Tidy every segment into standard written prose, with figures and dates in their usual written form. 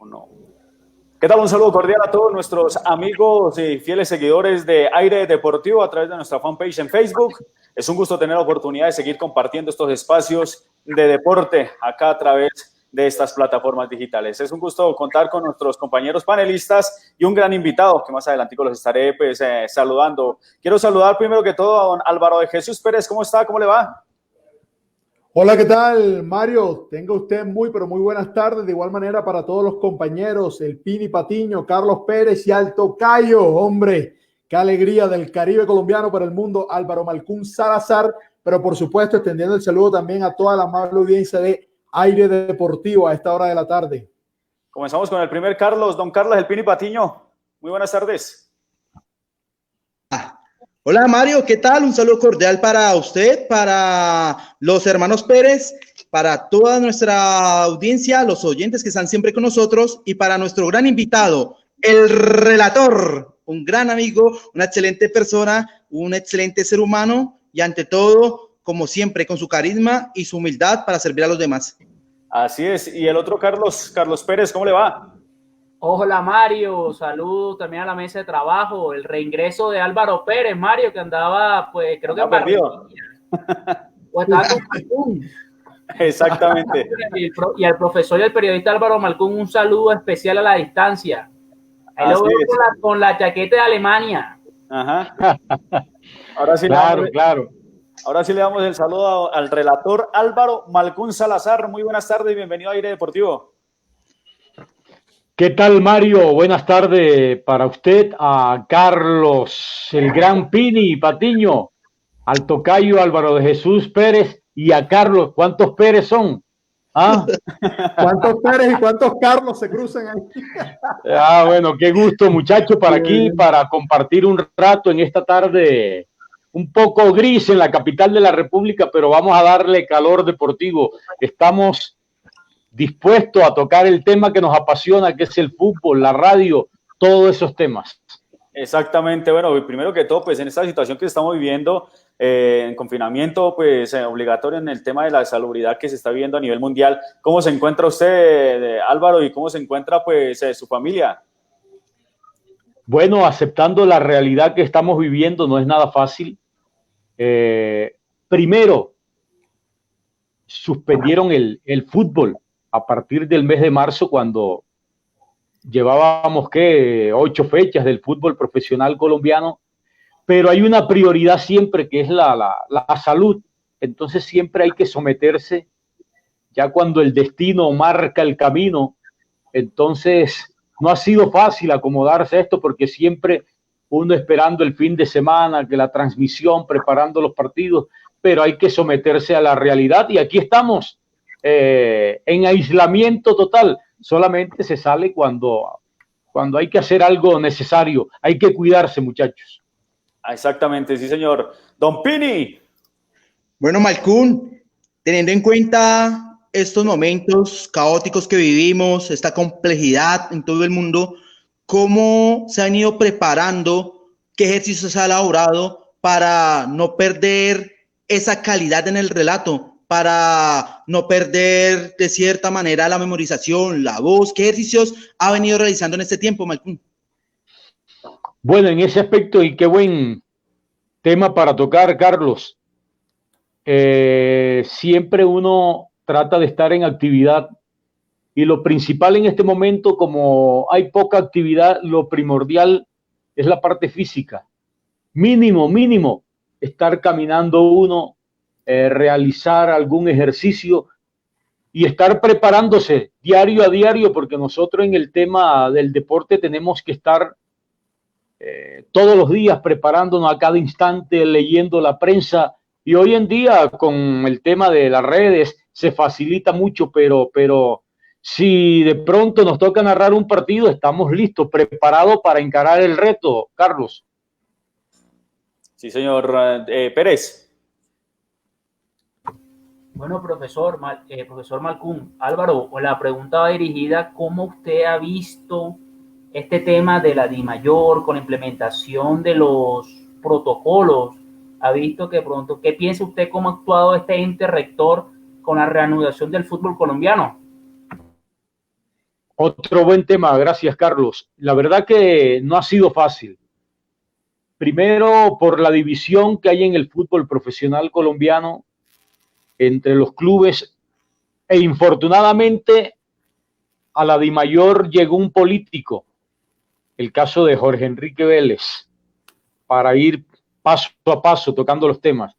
Uno. ¿Qué tal? Un saludo cordial a todos nuestros amigos y fieles seguidores de Aire Deportivo a través de nuestra fanpage en Facebook. Es un gusto tener la oportunidad de seguir compartiendo estos espacios de deporte acá a través de estas plataformas digitales. Es un gusto contar con nuestros compañeros panelistas y un gran invitado que más adelantico los estaré saludando. Quiero saludar primero que todo a don Álvaro de Jesús Pérez. ¿Cómo está? ¿Cómo le va? Hola, ¿qué tal, Mario? Tenga usted pero muy buenas tardes. De igual manera para todos los compañeros, el Pini Patiño, Carlos Pérez y al tocayo, hombre, qué alegría del Caribe colombiano para el mundo, Álvaro Malcún Salazar, pero por supuesto extendiendo el saludo también a toda la amable audiencia de Aire Deportivo a esta hora de la tarde. Comenzamos con el primer Carlos, don Carlos, el Pini Patiño. Muy buenas tardes. Hola Mario, ¿qué tal? Un saludo cordial para usted, para los hermanos Pérez, para toda nuestra audiencia, los oyentes que están siempre con nosotros y para nuestro gran invitado, el relator, un gran amigo, una excelente persona, un excelente ser humano y ante todo, como siempre, con su carisma y su humildad para servir a los demás. Así es. Y el otro Carlos Pérez, ¿cómo le va? Hola Mario, saludo también a la mesa de trabajo, el reingreso de Álvaro Pérez, Mario, que andaba, pues creo que perdido. O estaba con Malcún. Exactamente. Y al profesor y al periodista Álvaro Malcún, un saludo especial a la distancia. Ahí lo veo con la chaqueta de Alemania. Ajá. Ahora sí, claro. Ahora sí le damos el saludo al relator Álvaro Malcún Salazar. Muy buenas tardes y bienvenido a Aire Deportivo. ¿Qué tal, Mario? Buenas tardes para usted, a Carlos, el gran Pini Patiño, al tocayo Álvaro de Jesús Pérez y a Carlos. ¿Cuántos Pérez son? ¿Ah? ¿Cuántos Pérez y cuántos Carlos se cruzan ahí? Bueno, qué gusto, muchachos, para aquí, para compartir un rato en esta tarde un poco gris en la capital de la República, pero vamos a darle calor deportivo. Estamos dispuesto a tocar el tema que nos apasiona, que es el fútbol, la radio, todos esos temas. Exactamente. Bueno, primero que todo, pues en esta situación que estamos viviendo, en confinamiento, pues obligatorio en el tema de la salubridad que se está viviendo a nivel mundial, ¿cómo se encuentra usted, Álvaro, y cómo se encuentra pues su familia? Bueno, aceptando la realidad que estamos viviendo, no es nada fácil. Primero, suspendieron el fútbol a partir del mes de marzo, cuando llevábamos 8 fechas del fútbol profesional colombiano, pero hay una prioridad siempre que es la salud. Entonces siempre hay que someterse, ya cuando el destino marca el camino. Entonces no ha sido fácil acomodarse a esto, porque siempre uno esperando el fin de semana, que la transmisión, preparando los partidos, pero hay que someterse a la realidad y aquí estamos. En aislamiento total, solamente se sale cuando hay que hacer algo necesario, hay que cuidarse, muchachos. Exactamente, sí señor. Don Pini. Bueno, Malcún, teniendo en cuenta estos momentos caóticos que vivimos, esta complejidad en todo el mundo, ¿cómo se han ido preparando? ¿Qué ejercicios se ha elaborado para no perder esa calidad en el relato? Para no perder de cierta manera la memorización, la voz. ¿Qué ejercicios ha venido realizando en este tiempo, Malcún? Bueno, en ese aspecto, y qué buen tema para tocar, Carlos. Siempre uno trata de estar en actividad y lo principal en este momento, como hay poca actividad, lo primordial es la parte física. Mínimo, estar caminando uno, realizar algún ejercicio y estar preparándose diario a diario, porque nosotros en el tema del deporte tenemos que estar todos los días preparándonos a cada instante, leyendo la prensa, y hoy en día con el tema de las redes se facilita mucho, pero si de pronto nos toca narrar un partido, estamos listos, preparados para encarar el reto, Carlos. Sí, señor Pérez. Bueno, profesor Malcún, Álvaro, la pregunta va dirigida: ¿cómo usted ha visto este tema de la DIMAYOR con la implementación de los protocolos? ¿Ha visto que pronto, qué piensa usted cómo ha actuado este ente rector con la reanudación del fútbol colombiano? Otro buen tema, gracias Carlos. La verdad que no ha sido fácil. Primero, por la división que hay en el fútbol profesional colombiano entre los clubes e infortunadamente a la DIMAYOR llegó un político, el caso de Jorge Enrique Vélez, para ir paso a paso tocando los temas.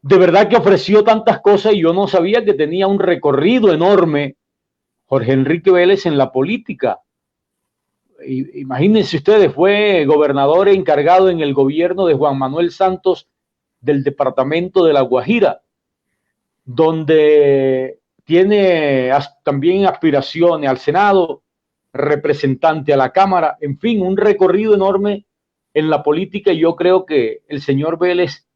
De verdad que ofreció tantas cosas y yo no sabía que tenía un recorrido enorme Jorge Enrique Vélez en la política. Imagínense ustedes, fue gobernador encargado en el gobierno de Juan Manuel Santos del departamento de La Guajira, donde tiene también aspiraciones al Senado, representante a la Cámara, en fin, un recorrido enorme en la política, y yo creo que el señor Vélez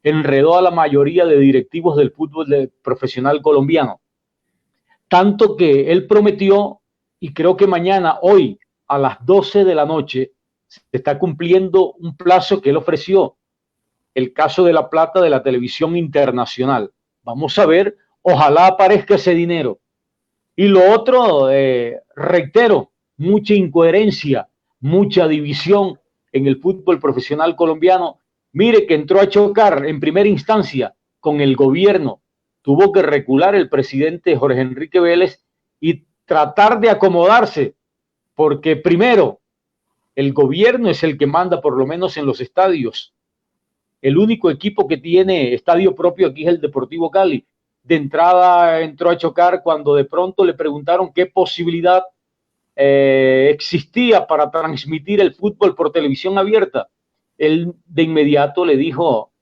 enredó a la mayoría de directivos del fútbol profesional colombiano. Tanto que él prometió, y creo que mañana, hoy, a las 12 de la noche, se está cumpliendo un plazo que él ofreció, el caso de la plata de la televisión internacional. Vamos a ver, ojalá aparezca ese dinero. Y lo otro, reitero, mucha incoherencia, mucha división en el fútbol profesional colombiano. Mire que entró a chocar en primera instancia con el gobierno. Tuvo que recular el presidente Jorge Enrique Vélez y tratar de acomodarse, porque primero, el gobierno es el que manda, por lo menos en los estadios. El único equipo que tiene estadio propio aquí es el Deportivo Cali. De entrada entró a chocar cuando de pronto le preguntaron qué posibilidad existía para transmitir el fútbol por televisión abierta. Él de inmediato le dijo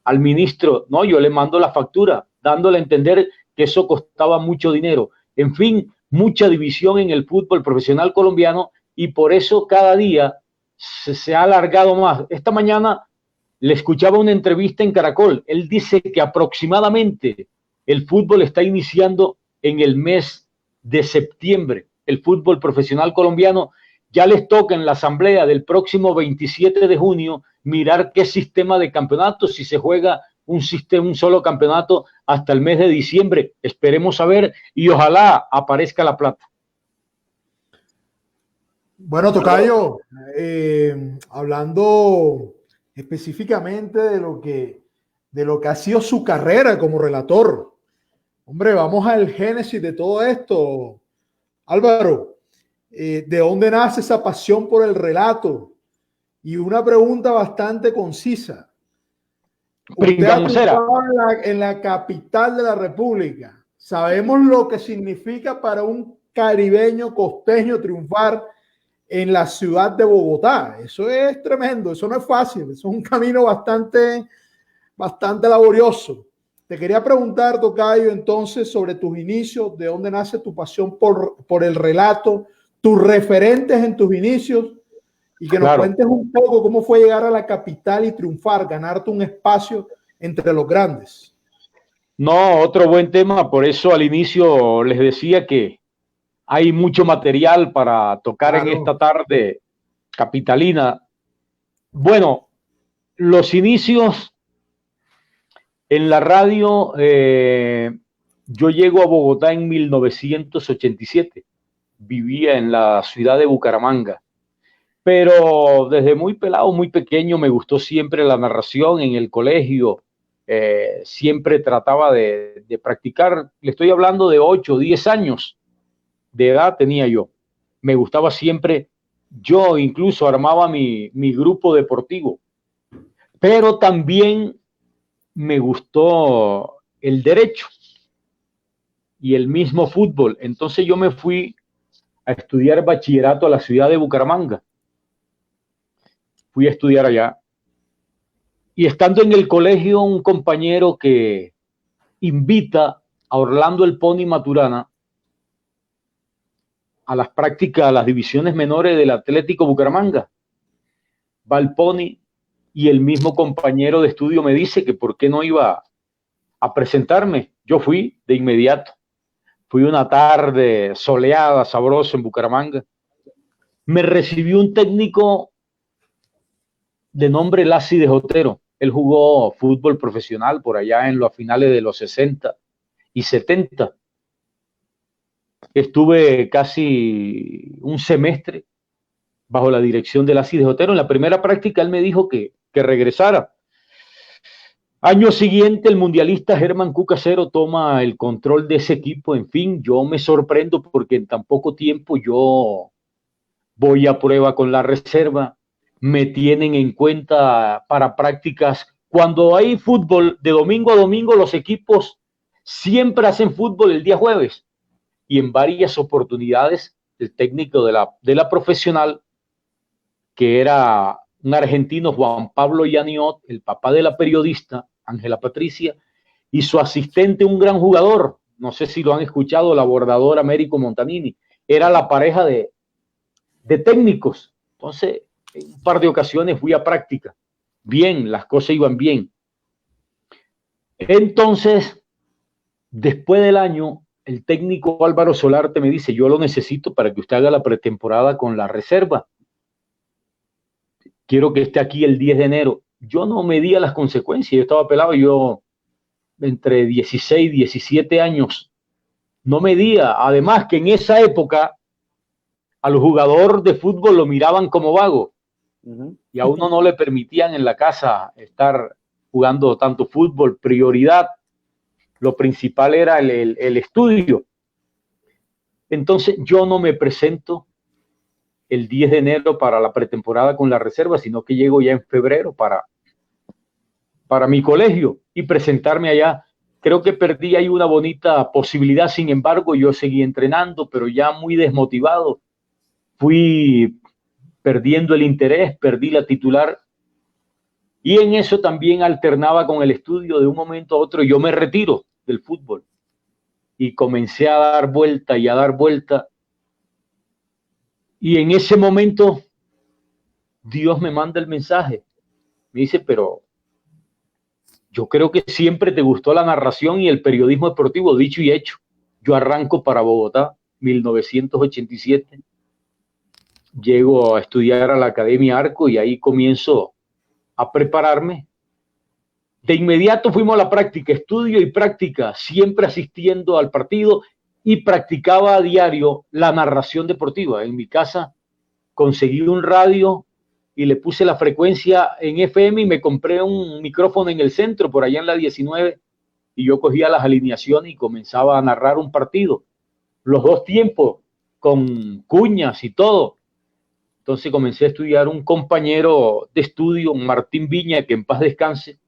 al ministro, no, yo le mando la factura, dándole a entender que eso costaba mucho dinero. En fin, mucha división en el fútbol profesional colombiano, y por eso cada día se ha alargado más. Esta mañana le escuchaba una entrevista en Caracol. Él dice que aproximadamente el fútbol está iniciando en el mes de septiembre. El fútbol profesional colombiano ya les toca en la asamblea del próximo 27 de junio mirar qué sistema de campeonato, si se juega un solo campeonato hasta el mes de diciembre. Esperemos a ver y ojalá aparezca la plata. Bueno, tocayo, hablando específicamente de lo que ha sido su carrera como relator. Hombre, vamos al génesis de todo esto. Álvaro, ¿de dónde nace esa pasión por el relato? Y una pregunta bastante concisa. Usted ha jugado en la capital de la República. Sabemos lo que significa para un caribeño costeño triunfar en la ciudad de Bogotá. Eso es tremendo, eso no es fácil, eso es un camino bastante laborioso. Te quería preguntar, tocayo, entonces, sobre tus inicios, de dónde nace tu pasión por el relato, tus referentes en tus inicios, y que nos cuentes un poco cómo fue llegar a la capital y triunfar, ganarte un espacio entre los grandes. No, otro buen tema, por eso al inicio les decía que hay mucho material para tocar en esta tarde capitalina. Bueno, los inicios en la radio, yo llego a Bogotá en 1987. Vivía en la ciudad de Bucaramanga. Pero desde muy pelado, muy pequeño, me gustó siempre la narración en el colegio. Siempre trataba de practicar. Le estoy hablando de 8 o 10 años de edad tenía yo. Me gustaba siempre. Yo incluso armaba mi grupo deportivo. Pero también me gustó el derecho y el mismo fútbol. Entonces yo me fui a estudiar bachillerato a la ciudad de Bucaramanga. Fui a estudiar allá. Y estando en el colegio, un compañero que invita a Orlando El Pony Maturana a las prácticas, a las divisiones menores del Atlético Bucaramanga. Va el Pony y el mismo compañero de estudio me dice que por qué no iba a presentarme. Yo fui de inmediato. Fui una tarde soleada, sabrosa en Bucaramanga. Me recibió un técnico de nombre Lassi de Jotero. Él jugó fútbol profesional por allá en los finales de los 60 y 70. estuve casi un semestre bajo la dirección de Lacides Otero. En la primera práctica él me dijo que regresara. Año siguiente, el mundialista Germán Cucacero toma el control de ese equipo. En fin, yo me sorprendo porque en tan poco tiempo yo voy a prueba con la reserva, me tienen en cuenta para prácticas. Cuando hay fútbol de domingo a domingo, los equipos siempre hacen fútbol el día jueves. Y en varias oportunidades, el técnico de la profesional, que era un argentino, Juan Pablo Yaniot, el papá de la periodista, Ángela Patricia, y su asistente, un gran jugador, no sé si lo han escuchado, el abordador Américo Montanini, era la pareja de técnicos. Entonces, en un par de ocasiones fui a práctica. Bien, las cosas iban bien. Entonces, después del año, el técnico Álvaro Solarte me dice, yo lo necesito para que usted haga la pretemporada con la reserva. Quiero que esté aquí el 10 de enero. Yo no medía las consecuencias, yo estaba pelado, yo entre 16 y 17 años, no medía. Además que en esa época al jugador de fútbol lo miraban como vago y a uno no le permitían en la casa estar jugando tanto fútbol. Prioridad, lo principal era el estudio. Entonces yo no me presento el 10 de enero para la pretemporada con la reserva, sino que llego ya en febrero para mi colegio y presentarme allá. Creo que perdí ahí una bonita posibilidad, sin embargo yo seguí entrenando, pero ya muy desmotivado. Fui perdiendo el interés, perdí la titular y en eso también alternaba con el estudio. De un momento a otro yo me retiro del fútbol y comencé a dar vuelta y a dar vuelta. Y en ese momento Dios me manda el mensaje. Me dice, pero yo creo que siempre te gustó la narración y el periodismo deportivo, dicho y hecho. Yo arranco para Bogotá, 1987. Llego a estudiar a la Academia Arco y ahí comienzo a prepararme. De inmediato fuimos a la práctica, estudio y práctica, siempre asistiendo al partido y practicaba a diario la narración deportiva. En mi casa conseguí un radio y le puse la frecuencia en FM y me compré un micrófono en el centro, por allá en la 19, y yo cogía las alineaciones y comenzaba a narrar un partido. Los dos tiempos, con cuñas y todo. Entonces comencé a estudiar. Un compañero de estudio, Martín Viña, que en paz descanse,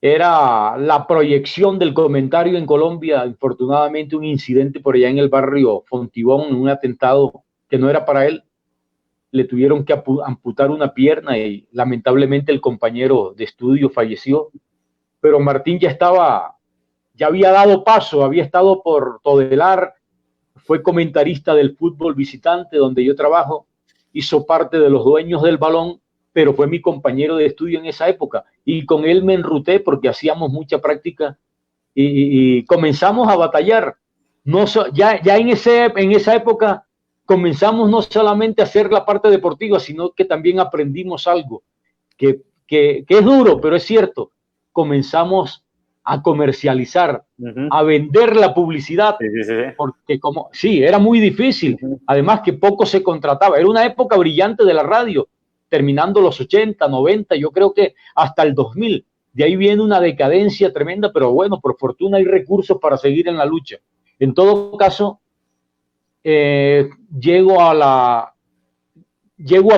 era la proyección del comentario en Colombia. Infortunadamente un incidente por allá en el barrio Fontibón, un atentado que no era para él, le tuvieron que amputar una pierna y lamentablemente el compañero de estudio falleció, pero Martín ya había dado paso, había estado por Todelar, fue comentarista del fútbol visitante donde yo trabajo, hizo parte de los dueños del balón, pero fue mi compañero de estudio en esa época y con él me enruté porque hacíamos mucha práctica y comenzamos a batallar. Ya en esa época comenzamos no solamente a hacer la parte deportiva, sino que también aprendimos algo que es duro, pero es cierto. Comenzamos a comercializar, a vender la publicidad, porque era muy difícil. Además que poco se contrataba. Era una época brillante de la radio, terminando los 80, 90, yo creo que hasta el 2000. De ahí viene una decadencia tremenda, pero bueno, por fortuna hay recursos para seguir en la lucha. En todo caso, llego a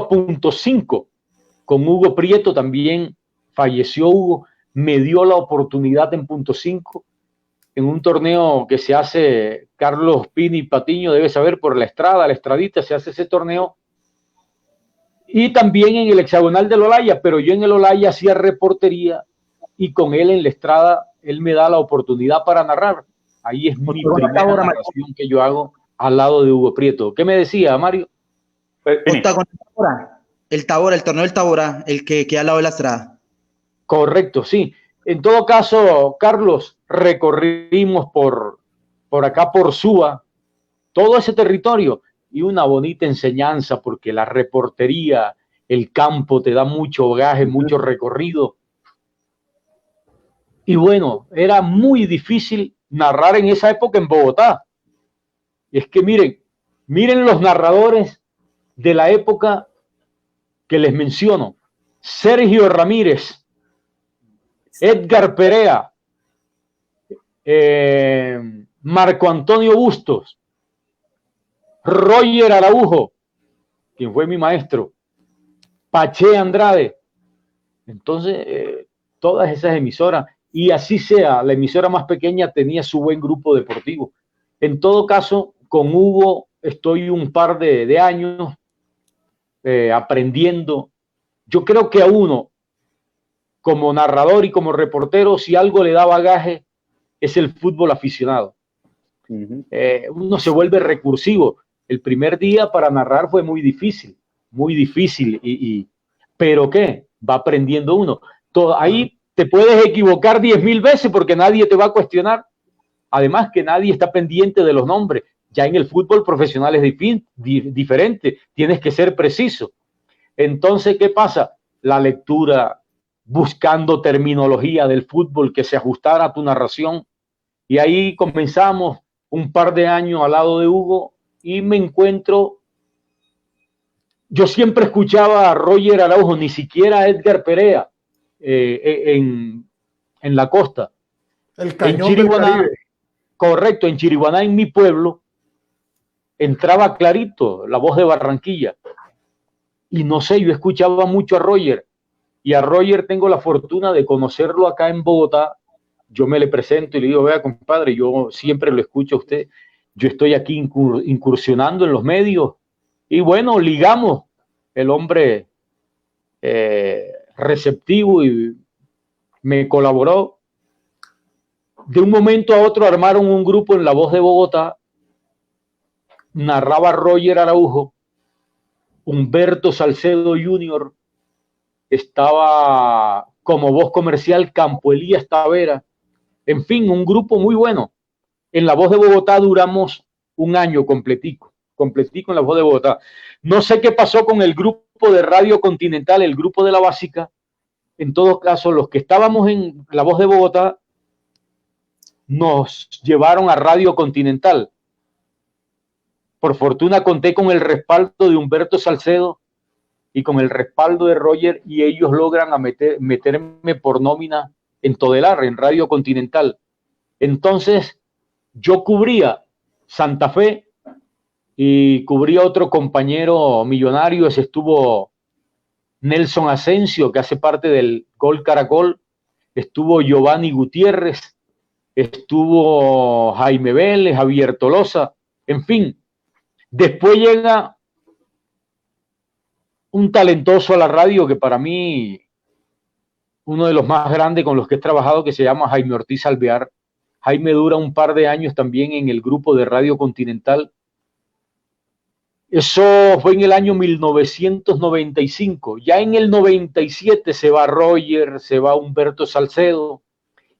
Punto 5 con Hugo Prieto, también falleció Hugo, me dio la oportunidad en Punto 5 en un torneo que se hace, Carlos Pini Patiño debe saber, por la estradita, se hace ese torneo, y también en el hexagonal del Olaya, pero yo en el Olaya hacía reportería y con él en la estrada, él me da la oportunidad para narrar. Ahí es mi primera narración que yo hago al lado de Hugo Prieto. ¿Qué me decía, Mario? El torneo del Tabora, el que queda al lado de la estrada. Correcto, sí. En todo caso, Carlos, recorrimos por acá, por Suba, todo ese territorio, y una bonita enseñanza, porque la reportería, el campo te da mucho bagaje, mucho recorrido. Y bueno, era muy difícil narrar en esa época en Bogotá. Es que miren los narradores de la época que les menciono. Sergio Ramírez, Edgar Perea, Marco Antonio Bustos, Roger Araujo, quien fue mi maestro, Pache Andrade. Entonces, todas esas emisoras, y así sea, la emisora más pequeña tenía su buen grupo deportivo. En todo caso, con Hugo estoy un par de años aprendiendo. Yo creo que a uno, como narrador y como reportero, si algo le da bagaje, es el fútbol aficionado. Uno se vuelve recursivo. El primer día para narrar fue muy difícil, pero ¿qué? Va aprendiendo uno. Ahí te puedes equivocar 10.000 veces porque nadie te va a cuestionar. Además que nadie está pendiente de los nombres. Ya en el fútbol profesional es diferente. Tienes que ser preciso. Entonces, ¿qué pasa? La lectura, buscando terminología del fútbol que se ajustara a tu narración. Y ahí comenzamos un par de años al lado de Hugo y me encuentro. Yo siempre escuchaba a Roger Araujo, ni siquiera a Edgar Perea en la costa. El cañón del Caribe. Correcto, en Chiriguaná, en mi pueblo, entraba clarito la voz de Barranquilla. Y no sé, yo escuchaba mucho a Roger. Y a Roger tengo la fortuna de conocerlo acá en Bogotá. Yo me le presento y le digo, vea, compadre, yo siempre lo escucho a usted. Yo estoy aquí incursionando en los medios. Y bueno, ligamos. El hombre receptivo y me colaboró. De un momento a otro armaron un grupo en La Voz de Bogotá. Narraba Roger Araujo. Humberto Salcedo Jr. Estaba como voz comercial Campo Elías Tavera. En fin, un grupo muy bueno. En La Voz de Bogotá duramos un año completico en La Voz de Bogotá. No sé qué pasó con el grupo de Radio Continental, el grupo de la básica. En todo caso, los que estábamos en La Voz de Bogotá nos llevaron a Radio Continental. Por fortuna conté con el respaldo de Humberto Salcedo y con el respaldo de Roger y ellos logran meterme por nómina en Todelar, en Radio Continental. Entonces, yo cubría Santa Fe y cubría otro compañero millonario. Ese estuvo Nelson Asensio, que hace parte del Gol Caracol. Estuvo Giovanni Gutiérrez. Estuvo Jaime Vélez, Javier Tolosa. En fin, después llega un talentoso a la radio que para mí, uno de los más grandes con los que he trabajado, que se llama Jaime Ortiz Alvear. Jaime dura un par de años también en el grupo de Radio Continental. Eso fue en el año 1995. Ya en el 97 se va Roger, se va Humberto Salcedo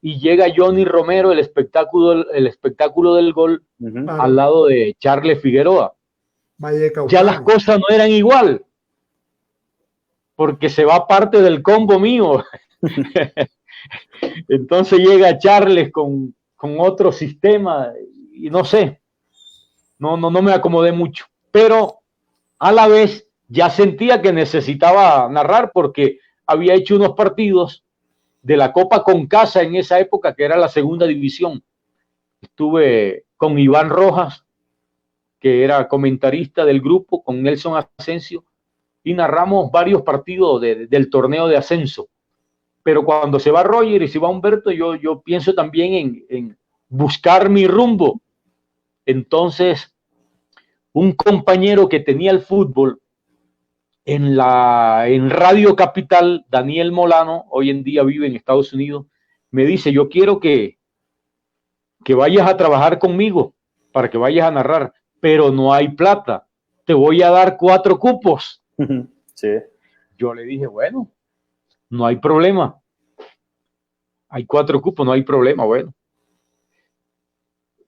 y llega Johnny Romero, el espectáculo del gol, al lado de Charles Figueroa. Ya las cosas no eran igual, porque se va parte del combo mío. Entonces llega Charles con otro sistema y no sé, no me acomodé mucho, pero a la vez ya sentía que necesitaba narrar porque había hecho unos partidos de la Copa Concasa en esa época, que era la segunda división. Estuve con Iván Rojas, que era comentarista del grupo, con Nelson Asensio, y narramos varios partidos del torneo de ascenso. Pero cuando se va Roger y se va Humberto, yo pienso también en buscar mi rumbo. Entonces, un compañero que tenía el fútbol en Radio Capital, Daniel Molano, hoy en día vive en Estados Unidos, me dice, yo quiero que vayas a trabajar conmigo para que vayas a narrar, pero no hay plata, te voy a dar 4 cupos. Sí. Yo le dije, bueno, no hay problema. Hay 4 cupos, no hay problema, bueno.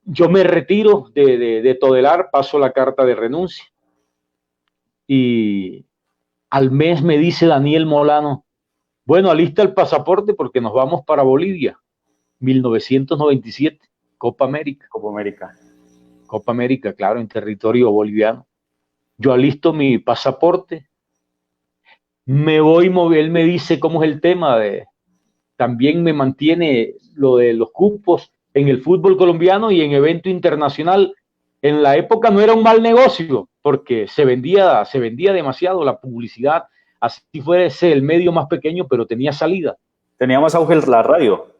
Yo me retiro de Todelar, paso la carta de renuncia. Y al mes me dice Daniel Molano, bueno, alista el pasaporte porque nos vamos para Bolivia. 1997, Copa América. Copa América, claro, en territorio boliviano. Yo alisto mi pasaporte, me voy, él me dice cómo es el tema también me mantiene lo de los cupos en el fútbol colombiano y en evento internacional. En la época no era un mal negocio porque se vendía demasiado la publicidad, así fuese el medio más pequeño, pero tenía salida. Tenía más auge la radio.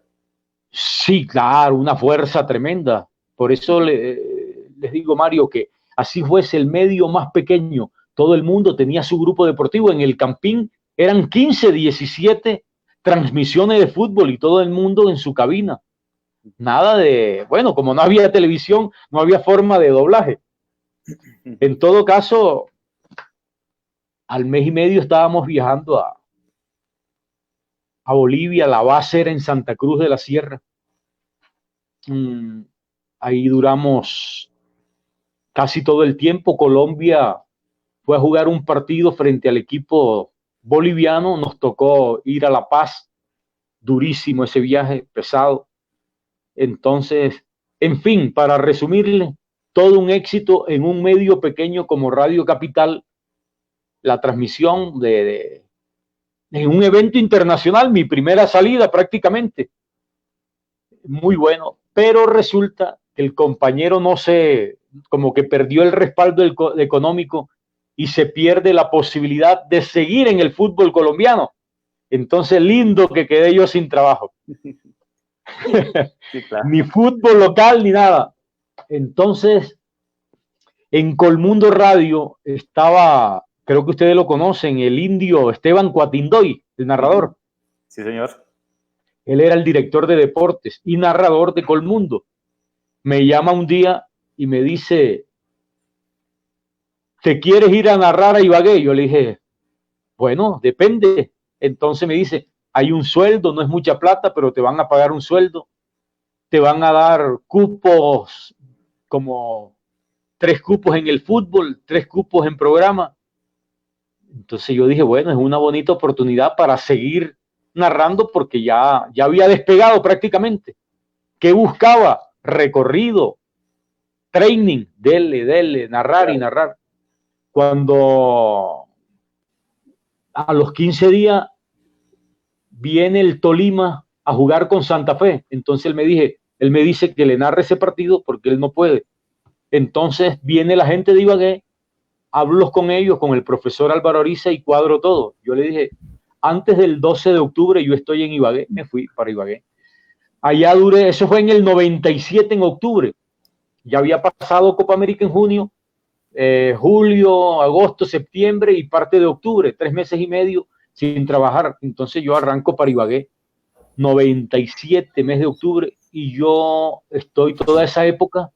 Sí, claro, una fuerza tremenda. Por eso les digo, Mario, que así fuese el medio más pequeño, todo el mundo tenía su grupo deportivo. En el Campín eran 15, 17 transmisiones de fútbol y todo el mundo en su cabina. Nada de, bueno, como no había televisión, no había forma de doblaje. En todo caso, al mes y medio estábamos viajando a Bolivia, la base era en Santa Cruz de la Sierra. Ahí duramos casi todo el tiempo. Colombia fue a jugar un partido frente al equipo boliviano, nos tocó ir a La Paz, durísimo ese viaje, pesado. Entonces, en fin, para resumirle, todo un éxito en un medio pequeño como Radio Capital, la transmisión en un evento internacional, mi primera salida prácticamente, muy bueno, pero resulta que el compañero como que perdió el respaldo económico y se pierde la posibilidad de seguir en el fútbol colombiano. Entonces, lindo que quedé yo sin trabajo. Sí, claro. Ni fútbol local ni nada. Entonces, en Colmundo Radio estaba, creo que ustedes lo conocen, el indio Esteban Cuatindoy, el narrador. Sí, señor. Él era el director de deportes y narrador de Colmundo. Me llama un día y me dice, ¿te quieres ir a narrar a Ibagué? Yo le dije, bueno, depende. Entonces me dice, hay un sueldo, no es mucha plata, pero te van a pagar un sueldo. Te van a dar cupos, como 3 cupos en el fútbol, 3 cupos en programa. Entonces yo dije, bueno, es una bonita oportunidad para seguir narrando porque ya había despegado prácticamente. ¿Qué buscaba? Recorrido, training, dele, narrar y narrar. Cuando a los 15 días viene el Tolima a jugar con Santa Fe, entonces él me dice que le narre ese partido porque él no puede. Entonces viene la gente de Ibagué, hablo con ellos, con el profesor Álvaro Ariza y cuadro todo. Yo le dije, antes del 12 de octubre yo estoy en Ibagué, me fui para Ibagué. Allá duré, eso fue en el 97 en octubre. Ya había pasado Copa América en junio, julio, agosto, septiembre y parte de octubre, 3 meses y medio sin trabajar. Entonces yo arranco para Ibagué, 97, mes de octubre, y yo estoy toda esa época,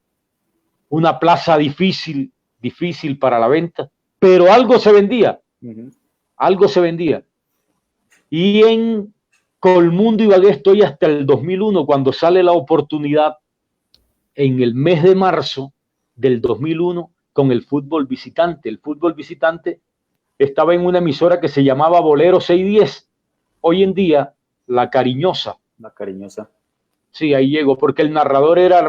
una plaza difícil para la venta, pero algo se vendía, algo se vendía. Y en Colmundo Ibagué estoy hasta el 2001, cuando sale la oportunidad en el mes de marzo del 2001 con el fútbol visitante. El fútbol visitante estaba en una emisora que se llamaba Bolero 610. Hoy en día, La Cariñosa. La Cariñosa. Sí, ahí llegó, porque el narrador era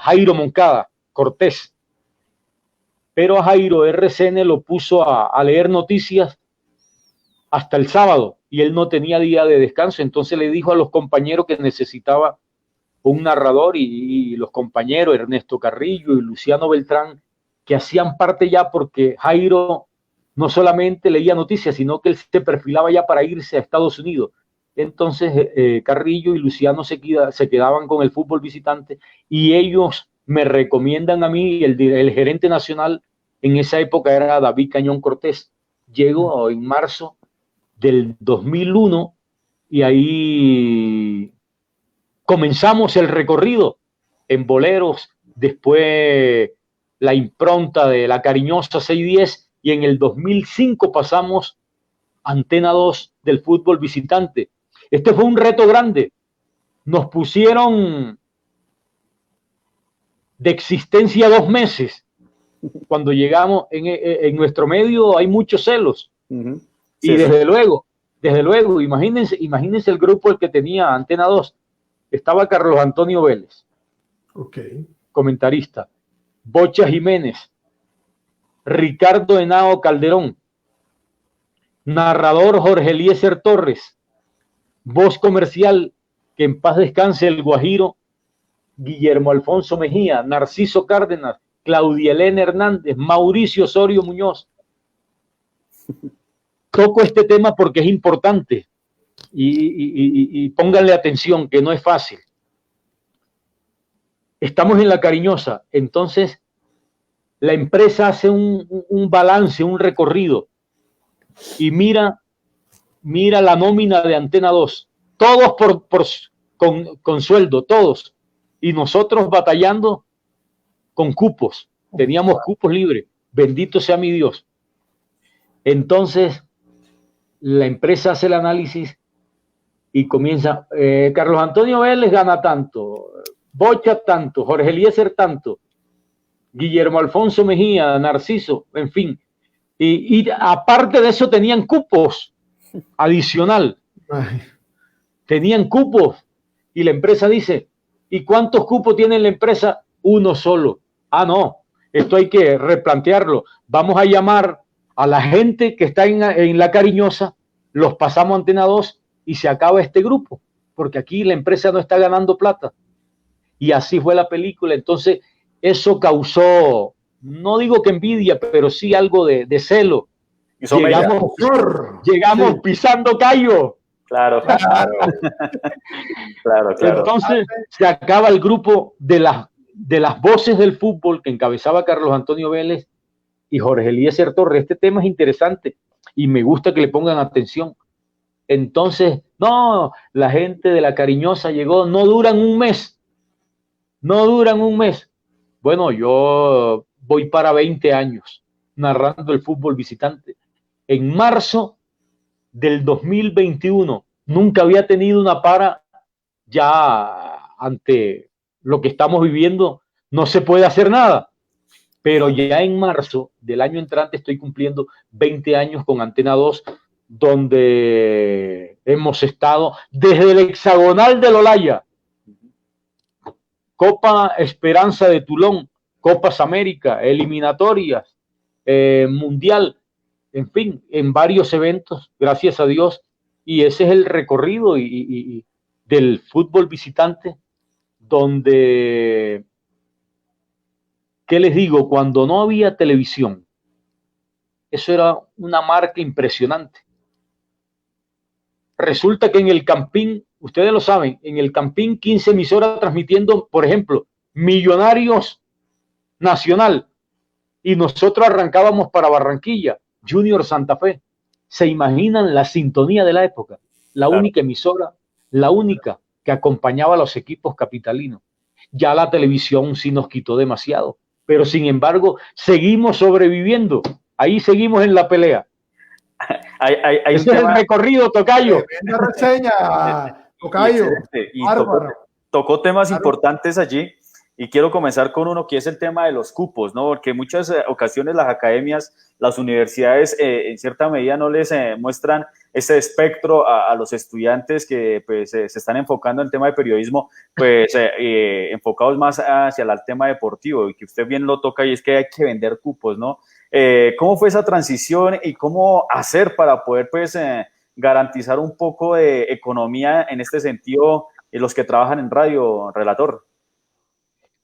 Jairo Moncada Cortés. Pero a Jairo RCN lo puso a leer noticias hasta el sábado y él no tenía día de descanso. Entonces le dijo a los compañeros que necesitaba un narrador y los compañeros Ernesto Carrillo y Luciano Beltrán, que hacían parte ya porque Jairo no solamente leía noticias, sino que él se perfilaba ya para irse a Estados Unidos. Entonces Carrillo y Luciano se quedaban con el fútbol visitante y ellos me recomiendan a mí, el gerente nacional en esa época era David Cañón Cortés. Llegó en marzo del 2001 y ahí comenzamos el recorrido en boleros, después la impronta de La Cariñosa 610 y en el 2005 pasamos Antena 2 del fútbol visitante. Este fue un reto grande. Nos pusieron de existencia 2 meses. Cuando llegamos en nuestro medio hay muchos celos. Sí, y desde luego, imagínense el grupo el que tenía Antena 2. estaba Carlos Antonio Vélez, comentarista, Bocha Jiménez, Ricardo Henao Calderón, narrador Jorge Eliezer Torres, voz comercial, que en paz descanse el Guajiro, Guillermo Alfonso Mejía, Narciso Cárdenas, Claudia Elena Hernández, Mauricio Osorio Muñoz. Toco este tema porque es importante y pónganle atención, que no es fácil. Estamos en La Cariñosa, entonces la empresa hace un balance, un recorrido y mira la nómina de Antena 2, todos con sueldo, todos, y nosotros batallando con cupos, teníamos cupos libres, bendito sea mi Dios. Entonces la empresa hace el análisis y comienza, Carlos Antonio Vélez gana tanto, Bocha tanto, Jorge Eliezer tanto, Guillermo Alfonso Mejía, Narciso, en fin, y aparte de eso tenían cupos adicional. Tenían cupos y la empresa dice, ¿y cuántos cupos tiene la empresa? Uno solo. Ah, no, esto hay que replantearlo. Vamos a llamar a la gente que está en La Cariñosa, los pasamos a Antena 2 y se acaba este grupo, porque aquí la empresa no está ganando plata. Y así fue la película. Entonces eso causó, no digo que envidia, pero sí algo de celo. Llegamos pisando callo. Claro. Claro. Entonces se acaba el grupo de las voces del fútbol que encabezaba Carlos Antonio Vélez y Jorge Eliezer Torres. Este tema es interesante y me gusta que le pongan atención. Entonces, no, la gente de La Cariñosa llegó, no duran un mes. Bueno, yo voy para 20 años narrando el fútbol visitante. En marzo del 2021 nunca había tenido una para, ya ante lo que estamos viviendo no se puede hacer nada, pero ya en marzo del año entrante estoy cumpliendo 20 años con Antena 2, donde hemos estado desde el hexagonal del Olaya, Copa Esperanza de Tulón, Copas América, eliminatorias, mundial, en fin, en varios eventos, gracias a Dios, y ese es el recorrido y del fútbol visitante, donde, ¿qué les digo? Cuando no había televisión, eso era una marca impresionante. Resulta que en el Campín, ustedes lo saben, en el Campín 15 emisoras transmitiendo, por ejemplo, Millonarios Nacional, y nosotros arrancábamos para Barranquilla, Junior Santa Fe. ¿Se imaginan la sintonía de la época? La única emisora, la única que acompañaba a los equipos capitalinos. Ya la televisión sí nos quitó demasiado, pero sin embargo seguimos sobreviviendo, ahí seguimos en la pelea. Ese es el recorrido, Tocayo. Una reseña, Tocayo. Y tocó temas importantes allí. Y quiero comenzar con uno que es el tema de los cupos, ¿no? Porque en muchas ocasiones las academias, las universidades, en cierta medida no les muestran ese espectro a los estudiantes que pues, se están enfocando en el tema de periodismo, pues enfocados más hacia el tema deportivo, y que usted bien lo toca, y es que hay que vender cupos, ¿no? ¿Cómo fue esa transición y cómo hacer para poder pues, garantizar un poco de economía en este sentido en los que trabajan en radio, relator?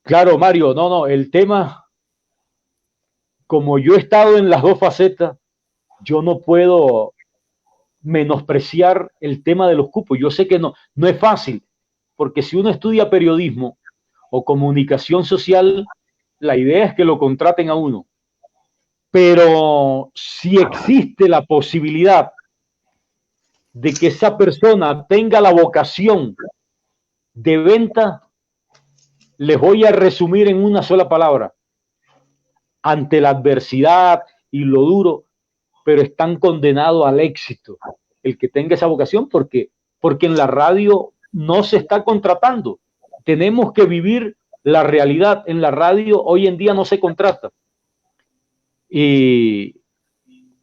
Claro, Mario, no, el tema, como yo he estado en las dos facetas, yo no puedo menospreciar el tema de los cupos. Yo sé que no es fácil, porque si uno estudia periodismo o comunicación social, la idea es que lo contraten a uno. Pero si existe la posibilidad de que esa persona tenga la vocación de venta, les voy a resumir en una sola palabra: ante la adversidad y lo duro, pero están condenados al éxito. El que tenga esa vocación, porque en la radio no se está contratando. Tenemos que vivir la realidad. En la radio hoy en día no se contrata. Y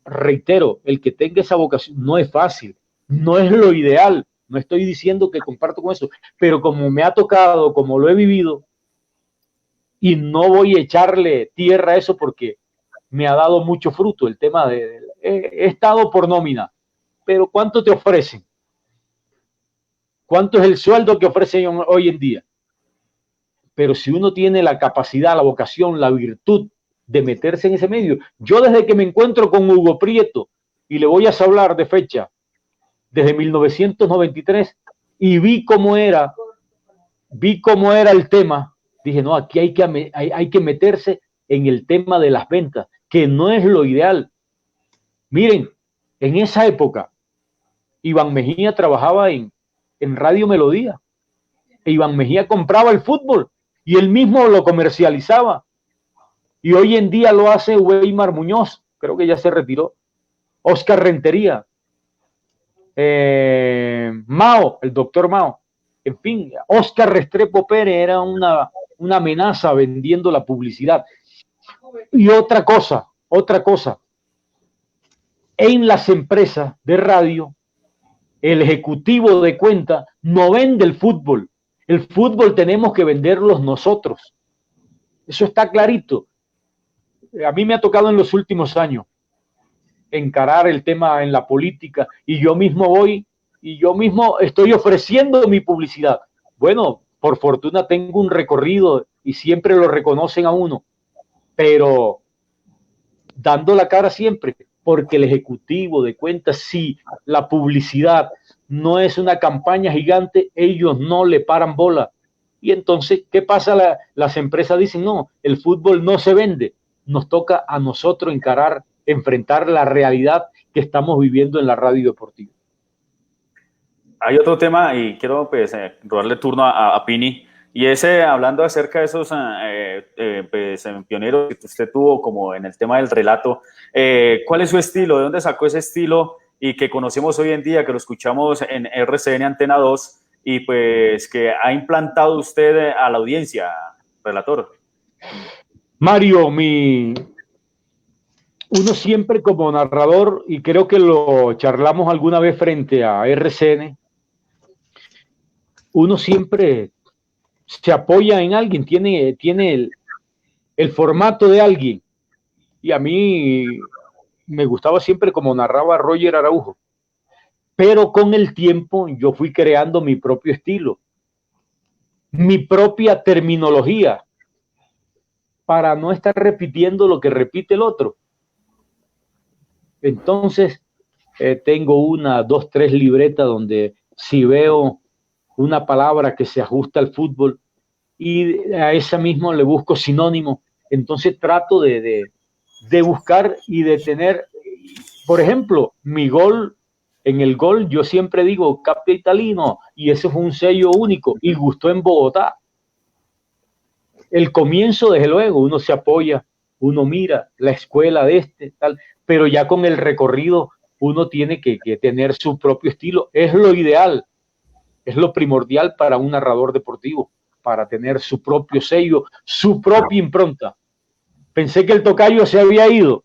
reitero, el que tenga esa vocación no es fácil, no es lo ideal, No estoy diciendo que comparto con eso, pero como me ha tocado, como lo he vivido, y no voy a echarle tierra a eso porque me ha dado mucho fruto el tema he estado por nómina, pero ¿cuánto te ofrecen? ¿Cuánto es el sueldo que ofrecen hoy en día? Pero si uno tiene la capacidad, la vocación, la virtud de meterse en ese medio, yo desde que me encuentro con Hugo Prieto, y le voy a hablar de fecha, desde 1993, y vi cómo era el tema, dije, no, aquí hay que meterse en el tema de las ventas, que no es lo ideal. Miren, en esa época, Iván Mejía trabajaba en Radio Melodía, e Iván Mejía compraba el fútbol, y él mismo lo comercializaba. Y hoy en día lo hace Weimar Muñoz, creo que ya se retiró, Oscar Rentería, Mao, el doctor Mao, en fin, Oscar Restrepo Pérez era una amenaza vendiendo la publicidad. Y otra cosa, en las empresas de radio, el ejecutivo de cuenta no vende el fútbol tenemos que venderlos nosotros. Eso está clarito. A mí me ha tocado en los últimos años encarar el tema en la política y yo mismo estoy ofreciendo mi publicidad. Bueno, por fortuna tengo un recorrido y siempre lo reconocen a uno, pero dando la cara siempre, porque el ejecutivo de cuentas, si la publicidad no es una campaña gigante, ellos no le paran bola. Y entonces, ¿qué pasa? Las empresas dicen, no, el fútbol no se vende. Nos toca a nosotros enfrentar la realidad que estamos viviendo en la radio deportiva. Hay otro tema y quiero pues robarle turno a Pini, y hablando acerca de esos pioneros que usted tuvo como en el tema del relato, ¿cuál es su estilo? ¿De dónde sacó ese estilo y que conocemos hoy en día, que lo escuchamos en RCN Antena 2 y pues que ha implantado usted a la audiencia, relator? Mario, uno siempre como narrador, y creo que lo charlamos alguna vez frente a RCN, uno siempre se apoya en alguien, tiene el formato de alguien. Y a mí me gustaba siempre como narraba Roger Araujo. Pero con el tiempo yo fui creando mi propio estilo, mi propia terminología, para no estar repitiendo lo que repite el otro. Entonces, tengo 1, 2, 3 libretas donde si veo una palabra que se ajusta al fútbol y a esa misma le busco sinónimo, entonces trato de buscar y de tener, por ejemplo, en el gol yo siempre digo Capia Italino, y ese fue un sello único y gustó en Bogotá. El comienzo, desde luego, uno se apoya, uno mira la escuela de tal, pero ya con el recorrido uno tiene que tener su propio estilo. Es lo ideal, es lo primordial para un narrador deportivo, para tener su propio sello, su propia impronta. Pensé que el tocayo se había ido.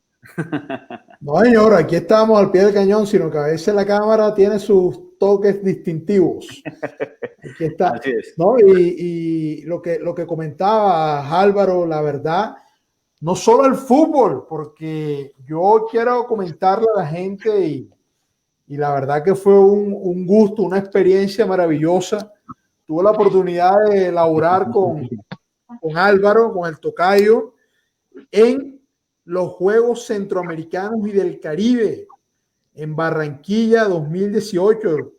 No, señor, aquí estamos al pie del cañón, sino que a veces la cámara tiene sus toques distintivos. Aquí está. Así es. ¿No? Y lo que comentaba Álvaro, la verdad, no solo el fútbol, porque yo quiero comentarle a la gente y la verdad que fue un gusto, una experiencia maravillosa. Tuve la oportunidad de laborar con Álvaro, con el tocayo, en los Juegos Centroamericanos y del Caribe en Barranquilla 2018.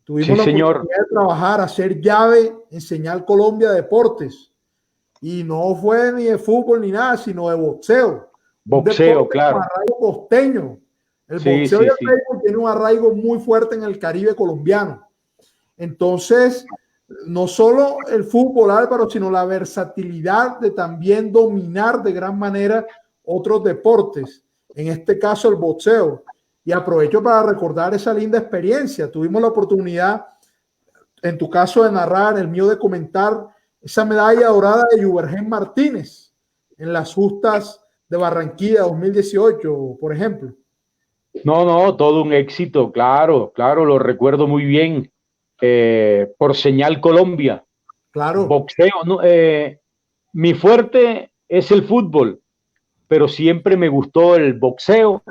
Tuvimos la oportunidad de trabajar, hacer llave en Señal Colombia Deportes. Y no fue ni de fútbol ni nada, sino de boxeo. Boxeo, claro. Un arraigo costeño. El boxeo y el béisbol tiene un arraigo muy fuerte en el Caribe colombiano. Entonces, no solo el fútbol, Álvaro, sino la versatilidad de también dominar de gran manera otros deportes, en este caso el boxeo. Y aprovecho para recordar esa linda experiencia. Tuvimos la oportunidad, en tu caso de narrar, el mío de comentar esa medalla dorada de Yubergen Martínez en las justas de Barranquilla 2018, por ejemplo. No, todo un éxito, claro, lo recuerdo muy bien. por Señal Colombia. Claro. Boxeo, ¿no? Mi fuerte es el fútbol, pero siempre me gustó el boxeo,